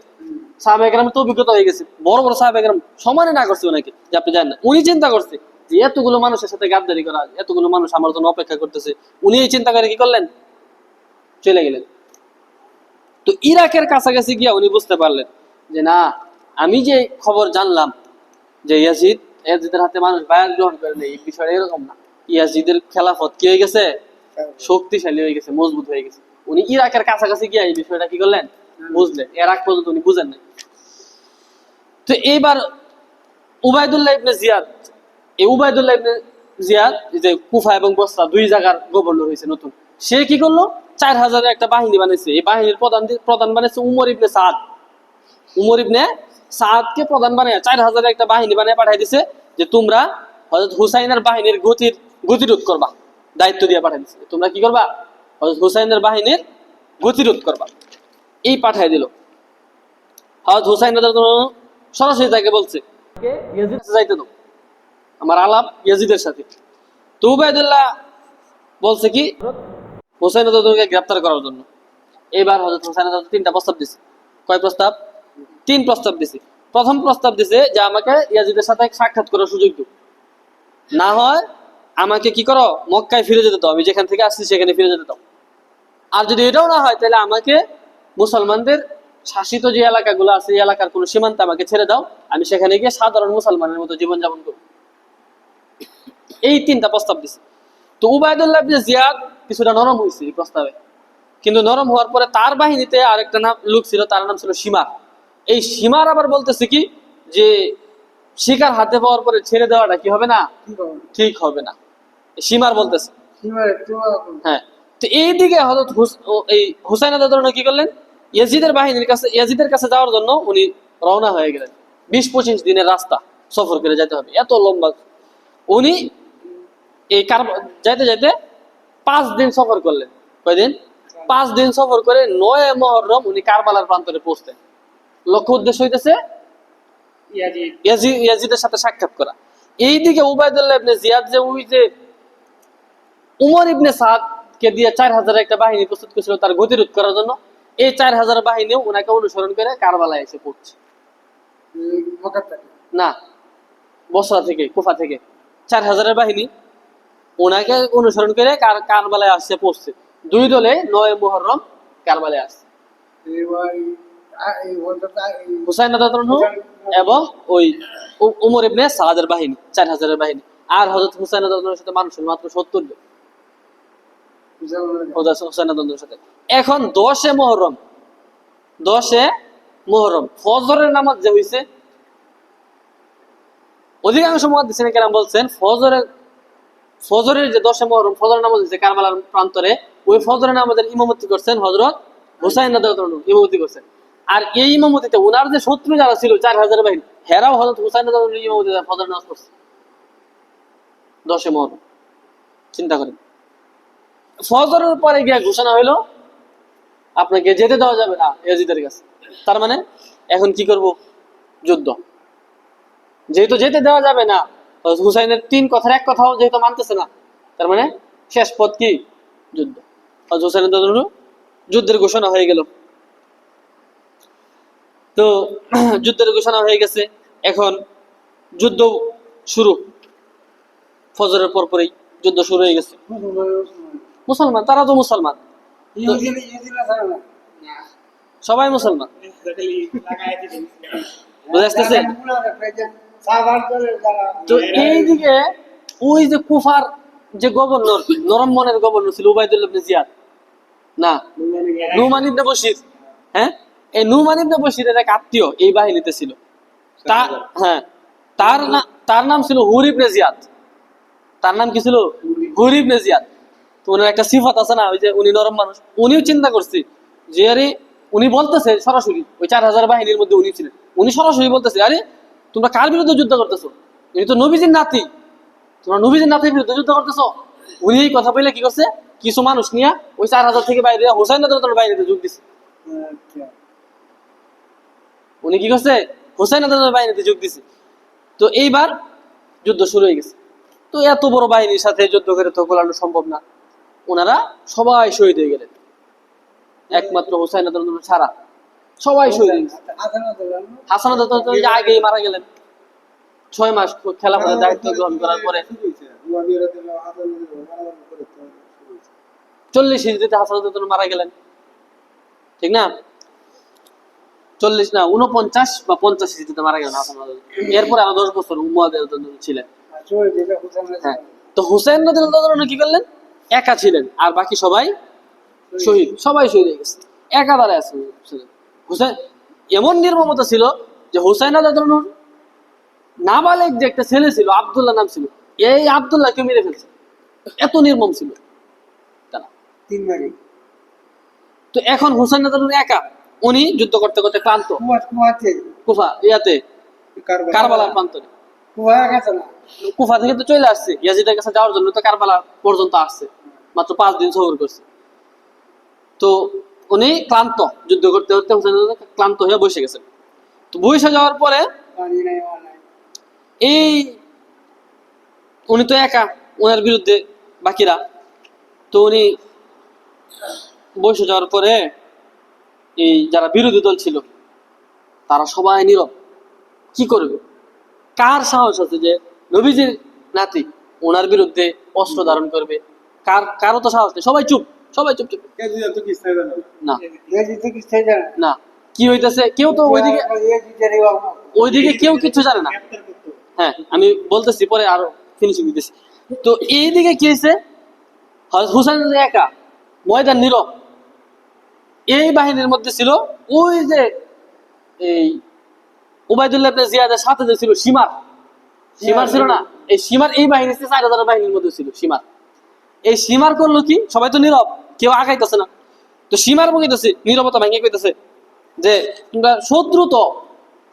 সাহাবায়ে কেরামের তো অভিজ্ঞতা হয়ে গেছে, বড় বড় সাহাবায়ে কেরাম সমানে না করছে ওনাকে যে আপনি যান না। উনি চিন্তা করছে যে এতগুলো মানুষের সাথে গাদ্দারি করা, এতগুলো মানুষ আমার জন্য অপেক্ষা করতেছে, উনি এই চিন্তা করে কি করলেন, চলে গেলেন। তো ইরাকের কাছাকাছি গিয়া উনি বুঝতে পারলেন যে না, আমি যে খবর জানলাম যে ইয়াজিদের হাতে মানুষ বায়াত গ্রহণ করে নেই, এই বিষয়টা এরকম না। ইয়াজিদের খেলাফত কি হয়ে গেছে, শক্তিশালী হয়ে গেছে, মজবুত হয়ে গেছে। উনি ইরাকের কাছাকাছি গিয়া এই বিষয়টা কি করলেন, বুঝলেন। এর আগ পর্যন্ত উনি বুঝেন নাই। তো এইবার উবাইদুল্লাহ ইবনে জিয়াদ, এই উবাইদুল্লাহ ইবনে জিয়াদ যে কুফা এবং বসরা দুই জায়গার গভর্নর হয়েছে নতুন, সে কি করলো, 4000 একটা বাহিনী বানাইছে। এই বাহিনীর প্রধান বানাইছে উমর ইবনে সাদ। উমর ইবনে সাদকে প্রধান বানায় 4000 একটা বাহিনী বানিয়ে পাঠাই দিছে যে তোমরা হযরত হুসাইনের বাহিনীর গতিরোধ করবা, দায়িত্ব দিয়ে পাঠাই দিছে, তোমরা কি করবা, হযরত হুসাইনের বাহিনীর গতিরোধ করবা। এই পাঠাই দিল। হযরত হুসাইন রাদিয়াল্লাহু সরাসরি তাকে বলছে ইয়াজিদের কাছে যাইতে দাও, আমার আলাপ ইয়াজিদের সাথে। তো উবাইদুল্লাহ বলছে কি হুসাইন রাদিয়াল্লাহুকে গ্রেফতার করার জন্য। এবার হযরত হুসাইন রাদিয়াল্লাহু 3টা প্রস্তাব দিছে। কয় প্রস্তাব? 3 প্রস্তাব দিছে। প্রথম প্রস্তাব দিছে যে আমাকে ইয়াজিদের সাথে সাক্ষাৎ করার সুযোগ দাও, না হয় আমাকে কি করো, মক্কায় ফিরে যেতে দাও, আমি যেখান থেকে আসছি সেখানে ফিরে যেতে দাও। আর যদি এটাও না হয় তাহলে আমাকে মুসলমানদের শাসিত যে এলাকাগুলো আছে এই এলাকার কোনো সীমান্তে আমাকে ছেড়ে দাও, আমি সেখানে গিয়ে সাধারণ মুসলমানের মতো জীবনযাপন করব। এই 3টা প্রস্তাব দিছে। তো উবাইদুল্লাহ ইবনে জিয়াদ কিছুটা নরম হয়েছে এই প্রস্তাবে, কিন্তু নরম হওয়ার পরে তার বাহিনীতে আরেকটা লোক ছিল, তার নাম ছিল সীমার। এই সীমার আবার বলতেছে কি যে শিকার হাতে পাওয়ার পরে ছেড়ে দেওয়াটা কি হবে না, ঠিক হবে না। সীমার বলতেছে, হ্যাঁ। তো এইদিকে হযরত হুসাইন রাদিয়াল্লাহু কি করলেন, ইয়াজিদের কাছে যাওয়ার জন্য উনি রওনা হয়ে গেলেন। 20-25 দিনের রাস্তা সফর করে যেতে হবে, এত লম্বা। উনি এই যাইতে যাইতে 5 দিন সফর করলেন। কয়দিন? 5 দিন সফর করে 9 মুহররম উনি কারবালার প্রান্তরে পৌঁছলেন। লক্ষ্য উদ্দেশ্য হইতেছে ইয়াজিদের সাথে সাক্ষাৎ করা। এইদিকে উবাইদুল্লাহ ইবনে জিয়াদ যে ওই যে উমর ইবনে সাদকে দিয়ে 4000 একটা বাহিনী প্রস্তুত করেছিল তার গতিরোধ করার জন্য, এই 4000 বাহিনীও ওনাকে অনুসরণ করে কারবালায় এসে পড়ছে। না, বসরা থেকে, কুফা থেকে 4000 বাহিনী ওনাকে অনুসরণ করে কারবালায় আসছে পড়ছে। 2 দলে 9 মুহররম কারবালায় আসছে। হুসাইন রাদিয়াল্লাহু এবং ওই উমর ইবনে সাদের বাহিনী 4000 বাহিনী। আর হযরত হুসাইন রাদিয়াল্লাহুর সাথে মানুষ মাত্র 70 জন। হুসাইন রাদিয়াল্লাহুর সাথে এখন 10 মুহররম ফজরের নামাজ যে হইছে, অধিকাংশ মুহাদ্দিসিন কেরাম বলছেন ফজরের যে 10 মুহররম ফজরের নামাজ হইছে কারবালার প্রান্তরে, ওই ফজরের নামাজের ইমামতি করছেন হযরত হুসাইন রাদিয়াল্লাহু ইমামতি করছেন। আর এই ইমামতিতে ওনার যে শত্রু যারা ছিল 4000 বাহিনী, হেরাও হযরত হুসাইন রাদিয়াল্লাহু ইমামতিতে ফজর নামাজ পড়ছে 10 মুহররম। চিন্তা করেন, ফজরের পরে গিয়ে ঘোষণা হইলো আপনাকে যেতে দেওয়া যাবে না ইয়াজিদের কাছে। তার মানে এখন কি করব, যুদ্ধ। যেহেতু যেতে দেওয়া যাবে না, হুসাইনের 3 কথার এক কথাও যেহেতু মানতেছে না, তার মানে শেষ পথ কি, যুদ্ধ। হুসাইন রাদিয়াল্লাহু যুদ্ধের ঘোষণা হয়ে গেল। তো যুদ্ধের ঘোষণা হয়ে গেছে, এখন যুদ্ধ শুরু। ফজরের পরপরই যুদ্ধ শুরু হয়ে গেছে। মুসলমান, তারা তো মুসলমান, সবাই মুসলমান, বুঝে আসতেছে। তো এইদিকে ওই যে কুফার যে গভর্নর, নরম মনের গভর্নর ছিল উবাইদুল্লাহ ইবনে জিয়াদ, না নুমান ইবনে বশির, হ্যাঁ, এই নুমান ইবনে বশিরের এক আত্মীয় এই বাহিনীতে ছিল। হ্যাঁ, তার নাম ছিল হুর ইবনে জিয়াদ। তার নাম কি ছিল? হুর ইবনে জিয়াদ। তো ওনার একটা সিফাত আছে না, ওই যে উনি নরম মানুষ। উনিও চিন্তা করছে যে আরে, উনি বলতেছে সরাসরি, ওই 4000 বাহিনীর মধ্যে উনি ছিলেন, উনি সরাসরি বলতেছে আরে তোমরা কার বিরুদ্ধে যুদ্ধ করতেছো, ইনি তো নবীজির নাতি, তোমরা নবীজির নাতির বিরুদ্ধে যুদ্ধ করতেছো। উনি এই কথা বলে কি করছে, কিছু মানুষ নিয়ে ওই 4000 থেকে বাইরে হোসাইন রাদিয়াল্লাহু বাইরেতে যোগ দিচ্ছে। উনি কি করছে, হোসাইন রাদিয়াল্লাহু বাহিনীতে যোগ দিছে। তো এইবার যুদ্ধ শুরু হয়ে গেছে। তো এত বড় বাহিনীর সাথে যুদ্ধ করে তো গোলানো সম্ভব না, ওনারা সবাই শহীদ হয়ে গেলেন, একমাত্র হোসাইন রাদিয়াল্লাহু ছাড়া সবাই শহীদ হয়ে গেছে। হাসান রাদিয়াল্লাহু আগেই মারা গেলেন 6 মাস খেলাফতের দায়িত্ব গ্রহণ করার পরে। 40 হিজরিতে হাসান রাদিয়াল্লাহু মারা গেলেন, ঠিক না? 40 না 49 বা 50 হিজরিতে মারা গেলেন হাসান রাদিয়াল্লাহু। এরপরে আরো 10 বছর মুয়াবিয়া রাদিয়াল্লাহু ছিলেন। হ্যাঁ, তো হুসাইন রাদিয়াল্লাহু কি করলেন, একা ছিলেন, আর বাকি সবাই শহীদ, সবাই শহীদ হয়ে গেছে, একা দাঁড়ায় আছে হুসাইন। এমন নির্মমতা ছিল যে হুসাইন রাদিয়াল্লাহু নাবালেগ যে একটা ছেলে ছিল, আব্দুল্লাহ নাম ছিল, এই আব্দুল্লাহকে মেরে ফেলছে, এত নির্মম ছিল তারা। তো এখন হুসাইন রাদিয়াল্লাহু একা, উনি যুদ্ধ করতে করতে ক্লান্ত, কুফা ইয়াতে কারবালার প্রান্তরে, কুফা থেকে তো চলে আসছে ইয়াজিদের কাছে যাওয়ার জন্য, তো কারবালা পর্যন্ত আসছে, মাত্র 5 দিন সফর করছে। তো উনি ক্লান্ত, যুদ্ধ করতে করতে হুসাইন ক্লান্ত হয়ে বসে গেছেন। তো বসে যাওয়ার পরে এই উনি তো একা, ওনার বিরুদ্ধে বাকিরা, তো উনি বসে যাওয়ার পরে এই যারা বিরোধী দল ছিল তারা সবাই নীরব। কি করবে, কার সাহস আছে যে নবীজির নাতি ওনার বিরুদ্ধে অস্ত্র ধারণ করবে, কারো তো সাহস নেই, সবাই চুপ, সবাই চুপ চুপ। না না, কি হইতেছে কেউ তো ওইদিকে কেউ কিছু জানে না। হ্যাঁ, আমি বলতেছি পরে আরো ফিনিশিং দিতেছি। তো এইদিকে কি হয়েছে, হুসাইন একা, ময়দান নীরব। এই বাহিনীর মধ্যে ছিল ওই যে এই উবাইদুল্লাহ ইবনে জিয়াদের সাথে যে ছিল সীমার ছিল না, এই সীমার এই বাহিনী 4000 বাহিনীর মধ্যে ছিল সীমার। এই সীমার করলো কি, সবাই তো নীরব, কেউ আগাইতেছে না। তো সীমার বকিতেছে, নীরবতা ভেঙে কইতেছে যে তোমরা শত্রু, তো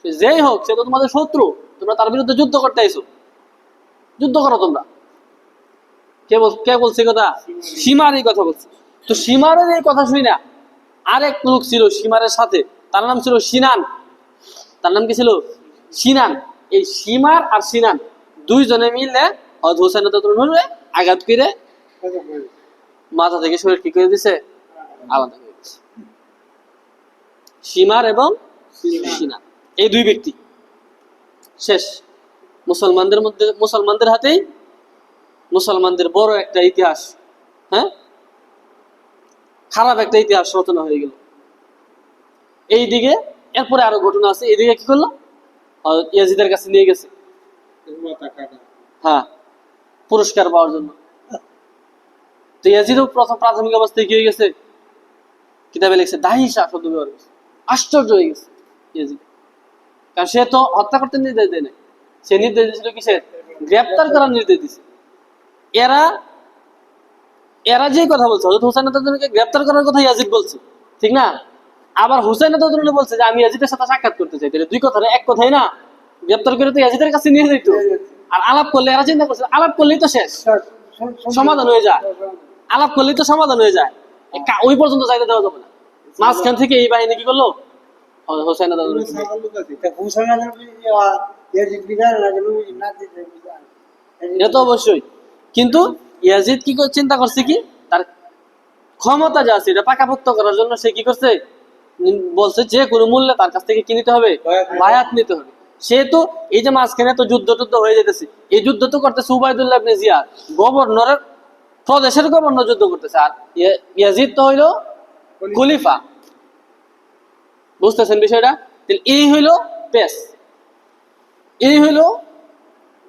যেই হোক সে তো তোমাদের শত্রু, তোমরা তার বিরুদ্ধে যুদ্ধ করতে আইছো, যুদ্ধ করো তোমরা। কে বলছে কথা, সীমার এই কথা বলছে। তো সীমারের এই কথা শুনি না আরেক লোক ছিল সীমারের সাথে, তার নাম ছিল সিনান। তার নাম কি ছিল, সিনান। এই সীমার আর সিনান দুইজনে মিলে হোসেন আঘাত করে মাথা থেকে শরীর কি করে দিছে, আলাদা করে দিছে। সীমার এবং সিনান এই দুই ব্যক্তি শেষ। মুসলমানদের মধ্যে, মুসলমানদের হাতেই মুসলমানদের বড় একটা ইতিহাস, হ্যাঁ, খারাপ একটা ইতিহাস রচনা হয়ে গেল। এইদিকে এরপরে আরো ঘটনা আছে। এইদিকে কি করলো, ইয়াজিদের কাছে নিয়ে গেছে, হ্যাঁ, পুরস্কার পাওয়ার জন্য। তো ইয়াজিদও প্রথম প্রাথমিক অবস্থায় কি হয়ে গেছে, কিতাবে লিখছে দাহিসা শব্দ ব্যবহার করছে, আশ্চর্য হয়ে গেছে ইয়াজিদ, কারণ সে তো হত্যা করতে নির্দেশ দেয় নাই, সে নির্দেশ দিয়েছিল কিসের, গ্রেপ্তার করার নির্দেশ দিছে। এরা যে কথা বলছে, হযরত হুসাইন রাদিয়াল্লাহু গ্রেপ্তার করার কথা ইয়াজিদ বলছে, ঠিক না? আবার হুসাইন রাদিয়াল্লাহু বলছে যে আমি ইয়াজিদের সাথে সাক্ষাৎ করতে চাই। তাহলে দুই কথার এক কথাই না, গ্রেপ্তার করে তো ইয়াজিদের কাছে নিয়ে যেত, আর আলাপ করলে এরা চিন্তা করছে আলাপ করলেই তো শেষ, সমাধান হয়ে যায়, আলাপ করলেই তো সমাধান হয়ে যায়, ওই পর্যন্ত যাইতে দেওয়া যাবে না। মাঝখান থেকে এই বাহিনী কি করলো, হুসাইন এটা তো অবশ্যই। কিন্তু ইয়াজিদ কি চিন্তা করছে, কি তার ক্ষমতা যা আছে এটা পাকাপোক্ত করার জন্য সে কি করছে, বলছে যে কোনো মূল্যে তার কাছ থেকে কি নিতে হবে, বায়াত নিতে হবে। সে তো এই যে মাঝখানে তো যুদ্ধ হয়ে যেতেছে, এই যুদ্ধ তো করতেছে উবাইদুল্লাহ ইবনে জিয়াদ, গভর্নরের প্রদেশের গভর্নর যুদ্ধ করতেছে, আর ইয়াজিদ তো হইলো খলিফা। বুঝতেছেন বিষয়টা? এই হইলো পেস, এই হইলো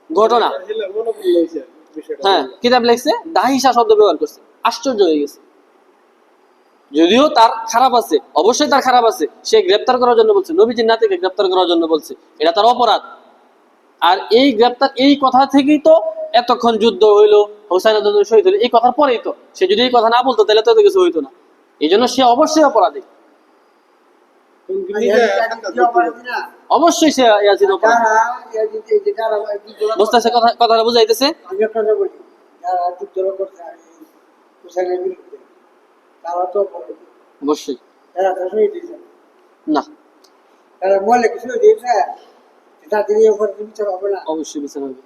ঘটনা। হ্যাঁ, কিতাব লিখছে দাহিসা শব্দ ব্যবহার করছে, আশ্চর্য হয়ে গেছে। যদিও তার খারাপ আছে, অবশ্যই তার খারাপ আছে, সে গ্রেপ্তার করার জন্য বলছে, নবীজির নাতিকে গ্রেপ্তার করার জন্য বলছে, এটা তার অপরাধ। আর এই গ্রেপ্তার, এই কথা থেকেই তো এতক্ষণ যুদ্ধ হইলো, হোসাইন রাদিয়াল্লাহু শহীদ হইলো, এই কথার পরেই তো। সে যদি এই কথা না বলতো তাহলে তো কিছু হইতো না, এই জন্য সে অবশ্যই অপরাধী। অবশ্যই সে ইয়াজিদ অপরাধী। বুঝতেছে কথাটা বুঝাইতেছে? আমি একটা বলি, যারা যুদ্ধ করছে হুসাইনের বিরুদ্ধে, তারা তো অপরাধী। অবশ্যই তারা তো শহীদ হয়েছে না, তারা বলে কিছু দিয়েছে, তাদের উপর বিচার হবে না। অবশ্যই বিচার হবে।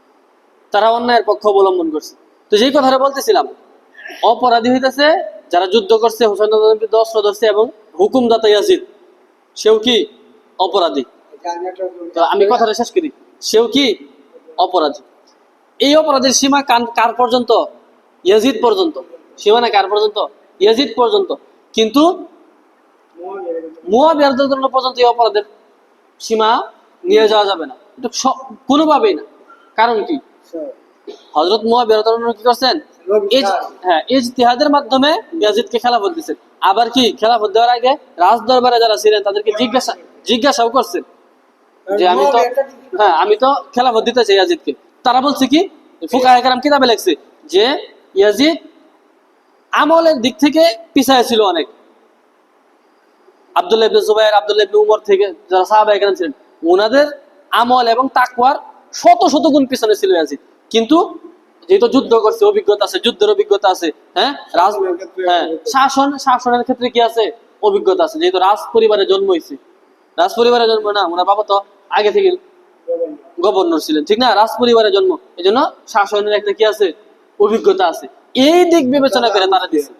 তারা অন্যায়ের পক্ষ অবলম্বন করছে। তো যেই কথাটা বলতেছিলাম, অপরাধী হইতেছে যারা যুদ্ধ করছে, হুসাইন রাদিয়াল্লাহু বিরুদ্ধে অস্ত্র ধরছে এবং হুকুমদাতা ইয়াজিদ, সেও কি অপরাধী। তো আমি কথাটা শেষ করি, সেও কি অপরাধী। এই অপরাধের সীমা কার পর্যন্ত? ইয়াজিদ পর্যন্ত। সীমানা কার পর্যন্ত? ইয়াজিদ পর্যন্ত। কিন্তু মুয়াবিয়া রাদিয়াল্লাহু আনহু পর্যন্ত এই অপরাধের সীমা নিয়ে যাওয়া যাবে না, এটা কোনোভাবেই না। কারণ কি? হযরত মুয়াবিয়া রাদিয়াল্লাহু আনহু কি করছেন? ইজতিহাদের মাধ্যমে ইয়াজিদকে খেলাফত দিয়েছেন। আবার কি খেলাফত দেওয়ার আগে রাজ দরবারে যারা ছিলেন তাদেরকে জিজ্ঞাসাও করছেন যে আমি তো খেলাফত দিতে চাই ইয়াজিদকে। তারা বলছে কি, ফুকাহায়ে কেরাম কিতাবে লেখছে যে ইয়াজিদ আমলের দিক থেকে পিছায় ছিল অনেক। আব্দুল্লাহ ইবনে জুবাইর, আব্দুল্লাহ ইবনে উমর থেকে যারা সাহাবায়ে কেরাম ছিলেন, ওনাদের আমল এবং তাকওয়ার শত শত গুণ পিছনে ছিল ইয়াজিদ। কিন্তু যেহেতু যুদ্ধ করছে, অভিজ্ঞতা আছে, যুদ্ধের অভিজ্ঞতা আছে, শাসনের ক্ষেত্রে কি আছে? অভিজ্ঞতা আছে। যেহেতু রাজ পরিবারে জন্ম হয়েছে, রাজ পরিবারে জন্ম না, ওনার বাবা তো আগে থেকে গভর্নর ছিলেন, ঠিক না? রাজ পরিবারে জন্ম, এই জন্য শাসনের একটা কি আছে? অভিজ্ঞতা আছে। এই দিক বিবেচনা করে তারা দিচ্ছে।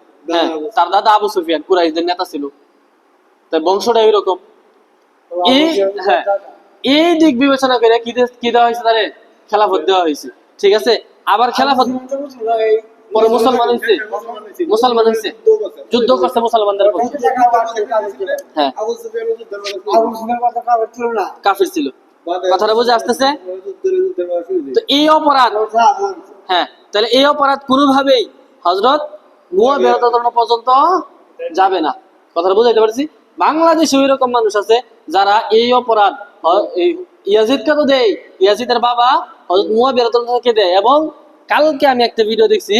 তার দাদা আবু সুফিয়ান কুরাইশদের নেতা ছিল, তাই বংশটা এরকম। এই দিক বিবেচনা করে কি দেওয়া হয়েছে? তারে খেলাফত দেওয়া হয়েছে, ঠিক আছে? আবার খেলাফত পরে মুসলমান হয়েছে, যুদ্ধ করছে মুসলমানদের পক্ষে। হ্যাঁ, কাফির ছিল। কথাটা বুঝে আসতেছে? তো এই অপরাধ, হ্যাঁ, তাহলে এই অপরাধ কোনোভাবেই হযরত মুয়াবিয়া রাদিয়াল্লাহু আনহু পর্যন্ত যাবে না। কথাটা বুঝাইতে পারছি? বাংলাদেশে ওই রকম মানুষ আছে যারা এই অপরাধ ইয়াজিদকে তো দেয়, ইয়াজিদের বাবা হযরত মুয়াবিয়া রাদিয়াল্লাহু আনহুকে দেয়। এবং কালকে আমি একটা ভিডিও দেখছি,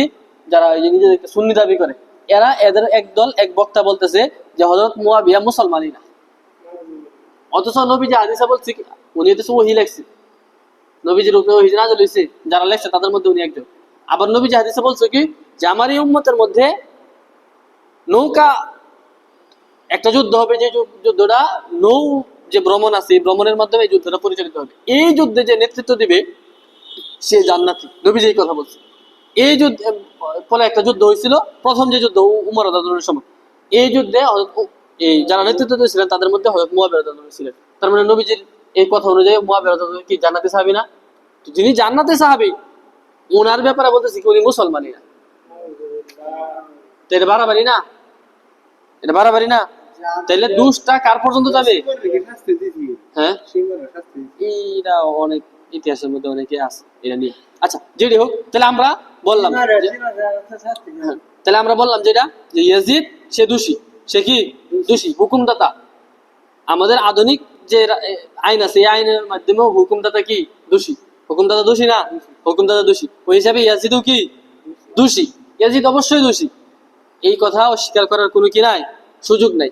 যারা নিজেদেরকে সুন্নি দাবি করে, এদের একদল এক বক্তা বলতেছে যে হযরত মুয়াবিয়া মুসলমানই না। অথচ নবীজি হাদিসে বলছে, উনি হচ্ছে ওহী লেখছে, নবীজির উপরে ওহী নাযিল হইছে, যারা লেখছে তাদের মধ্যে উনি একজন। আবার নবীজি হাদিসে বলছে কি, যে আমার এই উম্মতের মধ্যে নৌকা একটা যুদ্ধ হবে, যে যুদ্ধটা যে ভ্রমণ আছে, এই ভ্রমণের মাধ্যমে এই যুদ্ধটা পরিচালিত হবে। এই যুদ্ধে যে নেতৃত্ব দিবে সে জান্নাতি। নবীজি এই কথা বলছে। এই যুদ্ধ ফলে একটা যুদ্ধ হয়েছিল, প্রথম যে যুদ্ধ উমর রাদিয়াল্লাহু আনহুর সময়। এই যুদ্ধে এই যারা নেতৃত্ব দিয়েছিলেন তাদের মধ্যে হযরত মুয়াবিয়া রাদিয়াল্লাহু আনহু ছিলেন। তার মানে নবীজির এই কথা অনুযায়ী মুয়াবিয়া রাদিয়াল্লাহু আনহু কি জান্নাতি সাহাবী না? তো যিনি জান্নাতি সাহাবী, ওনার ব্যাপারে বলতেছি কি উনি মুসলমানই না। তো এটা বাড়াবাড়ি না? এটা বাড়াবাড়ি না? তাহলে দোষটা কার পর্যন্ত যাবে? হ্যাঁ, এইটা অনেক ইতিহাসের মধ্যে অনেকে আছে এটা নিয়ে। আচ্ছা, যেটি হোক, তাহলে আমরা বললাম যেটা, যে ইয়াজিদ সে দোষী। সে কি দোষী? হুকুমদাতা। আমাদের আধুনিক যে আইন আছে, এই আইনের মাধ্যমেও হুকুমদাতা কি দোষী? হুকুমদাতা দোষী না? হুকুমদাতা দোষী। ওই হিসাবে ইয়াজিদও কি দোষী? ইয়াজিদ অবশ্যই দোষী। এই কথা অস্বীকার করার কোনো কি নাই, সুযোগ নাই।